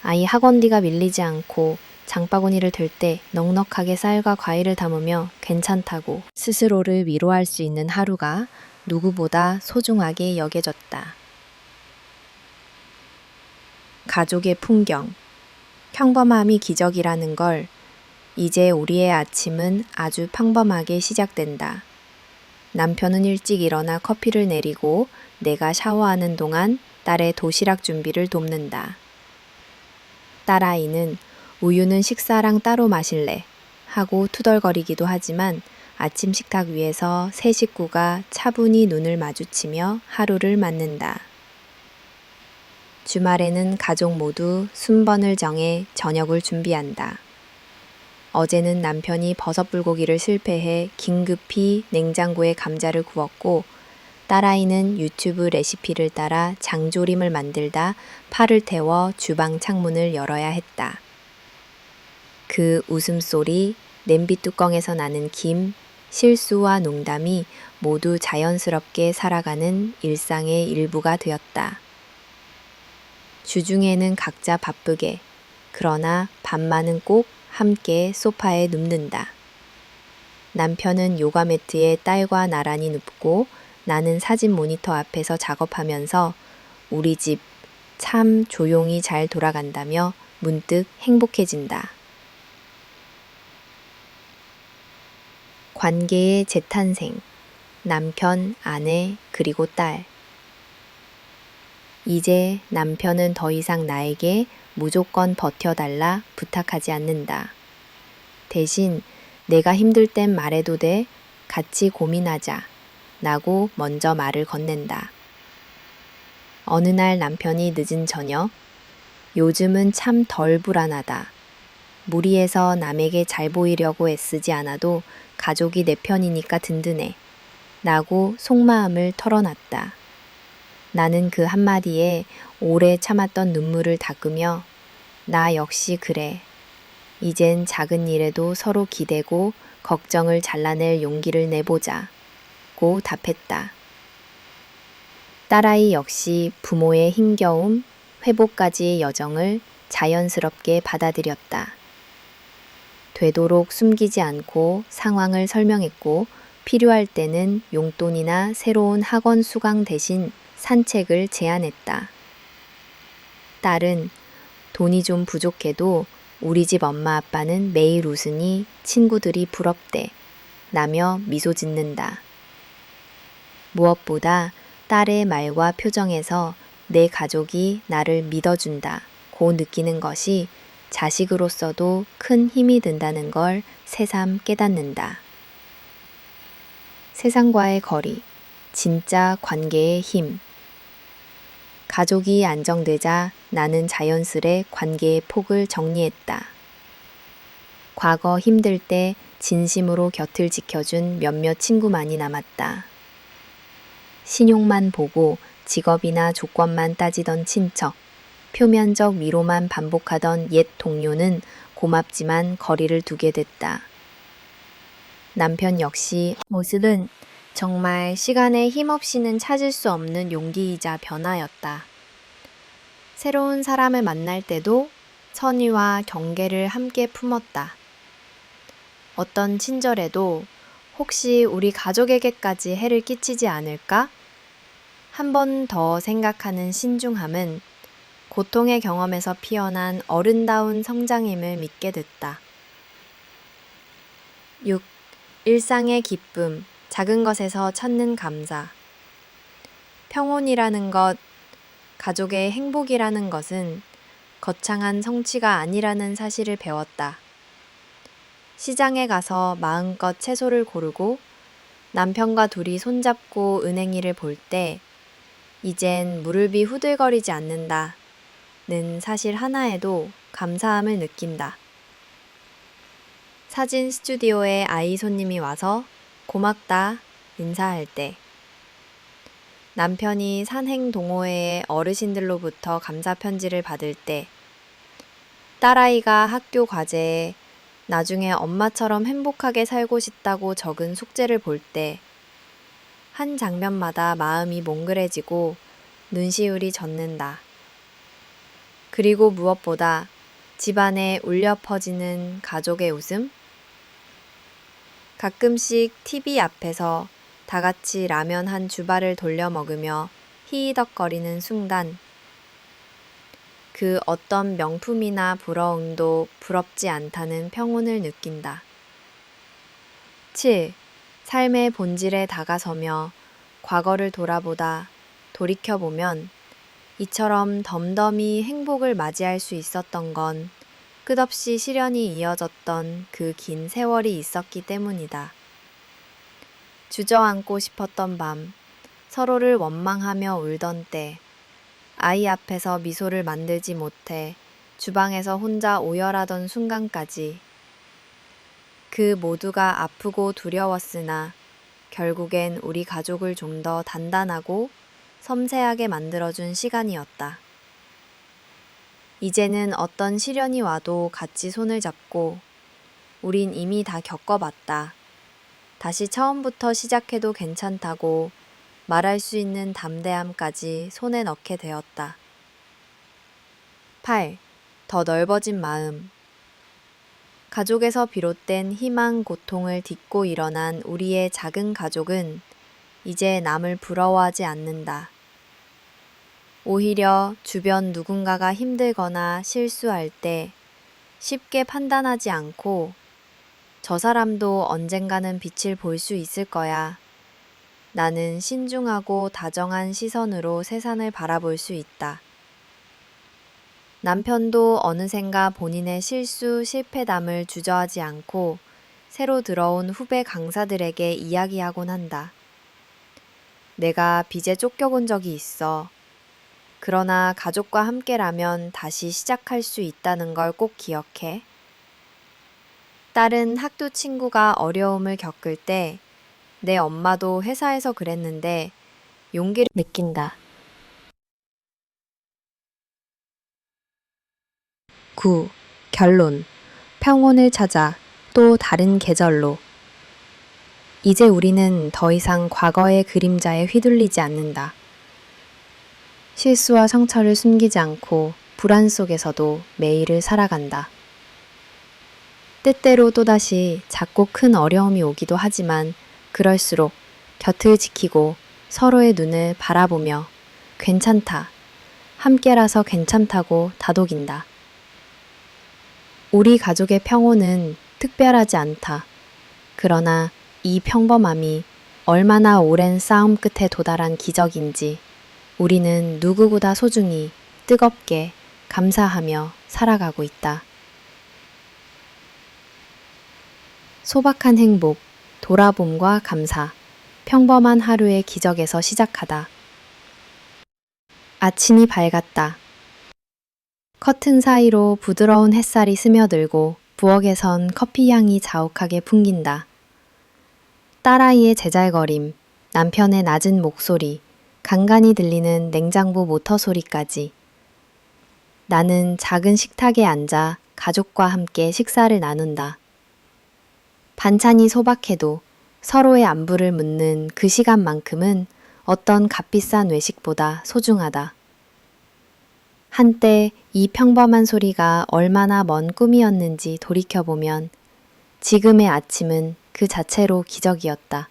아이 학원비가 밀리지 않고 장바구니를 들 때 넉넉하게 쌀과 과일을 담으며 괜찮다고 스스로를 위로할 수 있는 하루가 누구보다 소중하게 여겨졌다. 가족의 풍경. 평범함이 기적이라는 걸 이제 우리의 아침은 아주 평범하게 시작된다. 남편은 일찍 일어나 커피를 내리고 내가 샤워하는 동안 딸의 도시락 준비를 돕는다. 딸아이는 우유는 식사랑 따로 마실래 하고 투덜거리기도 하지만 아침 식탁 위에서 세 식구가 차분히 눈을 마주치며 하루를 맞는다. 주말에는 가족 모두 순번을 정해 저녁을 준비한다. 어제는 남편이 버섯 불고기를 실패해 긴급히 냉장고에 감자를 구웠고 딸아이는 유튜브 레시피를 따라 장조림을 만들다 팔을 태워 주방 창문을 열어야 했다. 그 웃음소리, 냄비 뚜껑에서 나는 김, 실수와 농담이 모두 자연스럽게 살아가는 일상의 일부가 되었다. 주중에는 각자 바쁘게, 그러나 밤마는 꼭 함께 소파에 눕는다. 남편은 요가 매트에 딸과 나란히 눕고 나는 사진 모니터 앞에서 작업하면서 우리 집 참 조용히 잘 돌아간다며 문득 행복해진다. 관계의 재탄생, 남편, 아내, 그리고 딸. 이제 남편은 더 이상 나에게 무조건 버텨달라 부탁하지 않는다. 대신 내가 힘들 땐 말해도 돼, 같이 고민하자 라고 먼저 말을 건넨다. 어느 날 남편이 늦은 저녁, 요즘은 참 덜 불안하다. 무리해서 남에게 잘 보이려고 애쓰지 않아도 가족이 내 편이니까 든든해 라고 속마음을 털어놨다. 나는 그 한마디에 오래 참았던 눈물을 닦으며 나 역시 그래. 이젠 작은 일에도 서로 기대고 걱정을 잘라낼 용기를 내보자고 답했다. 딸아이 역시 부모의 힘겨움, 회복까지의 여정을 자연스럽게 받아들였다. 되도록 숨기지 않고 상황을 설명했고 필요할 때는 용돈이나 새로운 학원 수강 대신 산책을 제안했다. 딸은 돈이 좀 부족해도 우리 집 엄마 아빠는 매일 웃으니 친구들이 부럽대 라며 미소 짓는다. 무엇보다 딸의 말과 표정에서 내 가족이 나를 믿어준다고 느끼는 것이 자식으로서도 큰 힘이 된다는 걸 새삼 깨닫는다. 세상과의 거리, 진짜 관계의 힘. 가족이 안정되자 나는 자연스레 관계의 폭을 정리했다. 과거 힘들 때 진심으로 곁을 지켜준 몇몇 친구만이 남았다. 신용만 보고 직업이나 조건만 따지던 친척, 표면적 위로만 반복하던 옛 동료는 고맙지만 거리를 두게 됐다. 남편 역시 모습은 정말 시간에 힘없이는 찾을 수 없는 용기이자 변화였다. 새로운 사람을 만날 때도 선의와 경계를 함께 품었다. 어떤 친절에도 혹시 우리 가족에게까지 해를 끼치지 않을까? 한 번 더 생각하는 신중함은 고통의 경험에서 피어난 어른다운 성장임을 믿게 됐다. 6. 일상의 기쁨, 작은 것에서 찾는 감사. 평온이라는 것, 가족의 행복이라는 것은 거창한 성취가 아니라는 사실을 배웠다. 시장에 가서 마음껏 채소를 고르고 남편과 둘이 손잡고 은행일을 볼 때 이젠 무릎이 후들거리지 않는다는 사실 하나에도 감사함을 느낀다. 사진 스튜디오에 아이 손님이 와서 고맙다 인사할 때, 남편이 산행 동호회의 어르신들로부터 감사 편지를 받을 때, 딸아이가 학교 과제에 나중에 엄마처럼 행복하게 살고 싶다고 적은 숙제를 볼 때, 한 장면마다 마음이 몽글해지고 눈시울이 젖는다. 그리고 무엇보다 집안에 울려 퍼지는 가족의 웃음? 가끔씩 TV 앞에서 다 같이 라면 한 주발을 돌려 먹으며 히히덕거리는 순간, 그 어떤 명품이나 부러움도 부럽지 않다는 평온을 느낀다. 7. 삶의 본질에 다가서며 과거를 돌아보다 돌이켜보면 이처럼 덤덤히 행복을 맞이할 수 있었던 건 끝없이 시련이 이어졌던 그 긴 세월이 있었기 때문이다. 주저앉고 싶었던 밤, 서로를 원망하며 울던 때, 아이 앞에서 미소를 만들지 못해 주방에서 혼자 오열하던 순간까지, 그 모두가 아프고 두려웠으나 결국엔 우리 가족을 좀 더 단단하고 섬세하게 만들어준 시간이었다. 이제는 어떤 시련이 와도 같이 손을 잡고 우린 이미 다 겪어봤다. 다시 처음부터 시작해도 괜찮다고 말할 수 있는 담대함까지 손에 넣게 되었다. 8. 더 넓어진 마음. 가족에서 비롯된 희망, 고통을 딛고 일어난 우리의 작은 가족은 이제 남을 부러워하지 않는다. 오히려 주변 누군가가 힘들거나 실수할 때 쉽게 판단하지 않고 저 사람도 언젠가는 빛을 볼 수 있을 거야. 나는 신중하고 다정한 시선으로 세상을 바라볼 수 있다. 남편도 어느샌가 본인의 실수, 실패담을 주저하지 않고 새로 들어온 후배 강사들에게 이야기하곤 한다. 내가 빚에 쫓겨본 적이 있어. 그러나 가족과 함께라면 다시 시작할 수 있다는 걸 꼭 기억해. 딸은 학교 친구가 어려움을 겪을 때 내 엄마도 회사에서 그랬는데 용기를 느낀다. 9. 결론. 평온을 찾아 또 다른 계절로. 이제 우리는 더 이상 과거의 그림자에 휘둘리지 않는다. 실수와 상처를 숨기지 않고 불안 속에서도 매일을 살아간다. 때때로 또다시 작고 큰 어려움이 오기도 하지만 그럴수록 곁을 지키고 서로의 눈을 바라보며 괜찮다, 함께라서 괜찮다고 다독인다. 우리 가족의 평온은 특별하지 않다. 그러나 이 평범함이 얼마나 오랜 싸움 끝에 도달한 기적인지 우리는 누구보다 소중히, 뜨겁게, 감사하며 살아가고 있다. 소박한 행복, 돌아봄과 감사, 평범한 하루의 기적에서 시작하다. 아침이 밝았다. 커튼 사이로 부드러운 햇살이 스며들고 부엌에선 커피 향이 자욱하게 풍긴다. 딸아이의 제잘거림, 남편의 낮은 목소리, 간간히 들리는 냉장고 모터 소리까지. 나는 작은 식탁에 앉아 가족과 함께 식사를 나눈다. 반찬이 소박해도 서로의 안부를 묻는 그 시간만큼은 어떤 값비싼 외식보다 소중하다. 한때 이 평범한 소리가 얼마나 먼 꿈이었는지 돌이켜보면 지금의 아침은 그 자체로 기적이었다.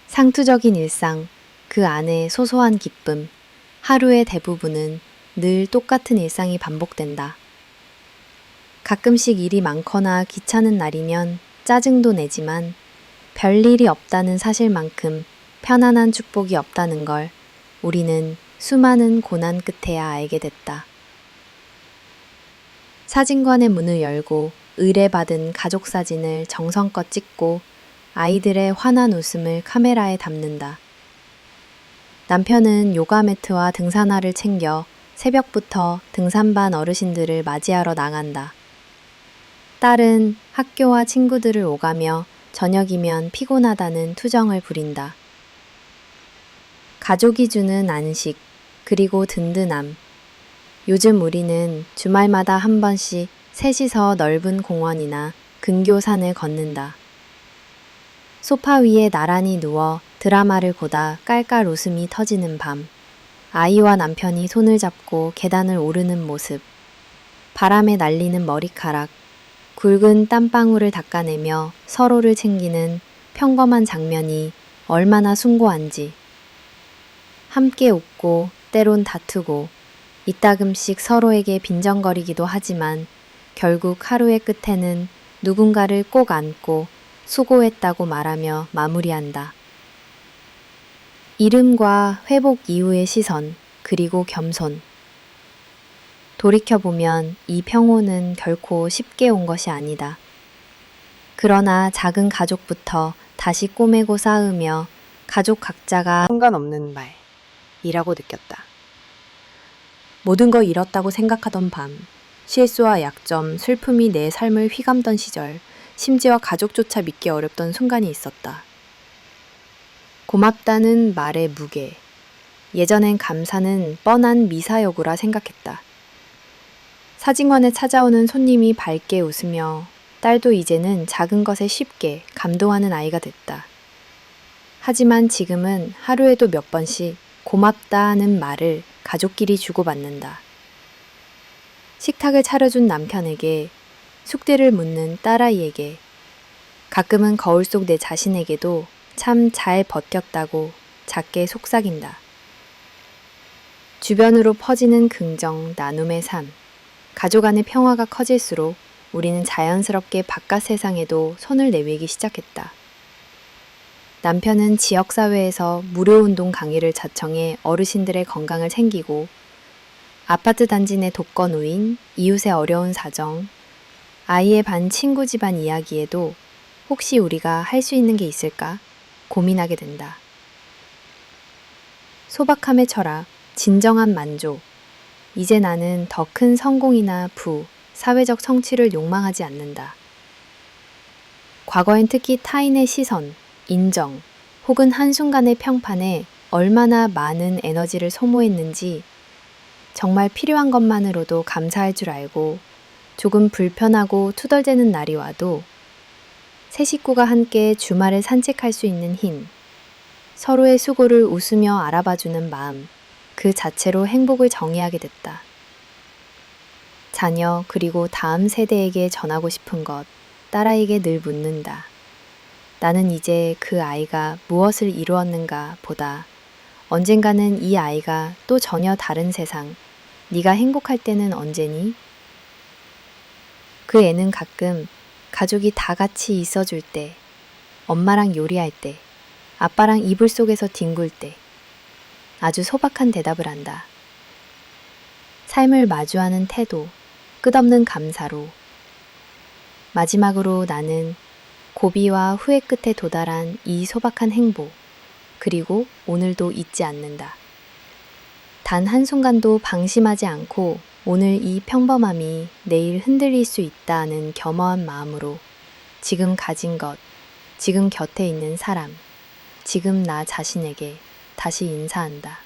상투적인 일상, 그 안에 소소한 기쁨, 하루의 대부분은 늘 똑같은 일상이 반복된다. 가끔씩 일이 많거나 귀찮은 날이면 짜증도 내지만 별일이 없다는 사실만큼 편안한 축복이 없다는 걸 우리는 수많은 고난 끝에야 알게 됐다. 사진관의 문을 열고 의뢰받은 가족 사진을 정성껏 찍고 아이들의 환한 웃음을 카메라에 담는다. 남편은 요가 매트와 등산화를 챙겨 새벽부터 등산반 어르신들을 맞이하러 나간다. 딸은 학교와 친구들을 오가며 저녁이면 피곤하다는 투정을 부린다. 가족이 주는 안식, 그리고 든든함. 요즘 우리는 주말마다 한 번씩 셋이서 넓은 공원이나 근교산을 걷는다. 소파 위에 나란히 누워 드라마를 보다 깔깔 웃음이 터지는 밤. 아이와 남편이 손을 잡고 계단을 오르는 모습. 바람에 날리는 머리카락. 굵은 땀방울을 닦아내며 서로를 챙기는 평범한 장면이 얼마나 숭고한지. 함께 웃고 때론 다투고 이따금씩 서로에게 빈정거리기도 하지만 결국 하루의 끝에는 누군가를 꼭 안고 수고했다고 말하며 마무리한다. 이름과 회복 이후의 시선, 그리고 겸손. 돌이켜보면 이 평온은 결코 쉽게 온 것이 아니다. 그러나 작은 가족부터 다시 꼬매고 쌓으며 가족 각자가 상관없는 말이라고 느꼈다. 모든 걸 잃었다고 생각하던 밤, 실수와 약점, 슬픔이 내 삶을 휘감던 시절, 심지어 가족조차 믿기 어렵던 순간이 있었다. 고맙다는 말의 무게, 예전엔 감사는 뻔한 미사여구라 생각했다. 사진관에 찾아오는 손님이 밝게 웃으며 딸도 이제는 작은 것에 쉽게 감동하는 아이가 됐다. 하지만 지금은 하루에도 몇 번씩 고맙다는 말을 가족끼리 주고받는다. 식탁을 차려준 남편에게, 숙대를 묻는 딸아이에게, 가끔은 거울 속 내 자신에게도 참 잘 버텼다고 작게 속삭인다. 주변으로 퍼지는 긍정, 나눔의 삶. 가족 안의 평화가 커질수록 우리는 자연스럽게 바깥 세상에도 손을 내밀기 시작했다. 남편은 지역사회에서 무료운동 강의를 자청해 어르신들의 건강을 챙기고 아파트 단지 내 독거노인, 이웃의 어려운 사정, 아이의 반 친구 집안 이야기에도 혹시 우리가 할 수 있는 게 있을까 고민하게 된다. 소박함의 철학, 진정한 만족. 이제 나는 더 큰 성공이나 부, 사회적 성취를 욕망하지 않는다. 과거엔 특히 타인의 시선, 인정, 혹은 한순간의 평판에 얼마나 많은 에너지를 소모했는지 정말 필요한 것만으로도 감사할 줄 알고 조금 불편하고 투덜대는 날이 와도 세 식구가 함께 주말에 산책할 수 있는 힘, 서로의 수고를 웃으며 알아봐주는 마음, 그 자체로 행복을 정의하게 됐다. 자녀 그리고 다음 세대에게 전하고 싶은 것, 딸아이에게 늘 묻는다. 나는 이제 그 아이가 무엇을 이루었는가 보다 언젠가는 이 아이가 또 전혀 다른 세상, 네가 행복할 때는 언제니? 그 애는 가끔 가족이 다 같이 있어줄 때, 엄마랑 요리할 때, 아빠랑 이불 속에서 뒹굴 때, 아주 소박한 대답을 한다. 삶을 마주하는 태도, 끝없는 감사로. 마지막으로 나는 고비와 후회 끝에 도달한 이 소박한 행복, 그리고 오늘도 잊지 않는다. 단 한순간도 방심하지 않고 오늘 이 평범함이 내일 흔들릴 수 있다는 겸허한 마음으로 지금 가진 것, 지금 곁에 있는 사람, 지금 나 자신에게 다시 인사한다.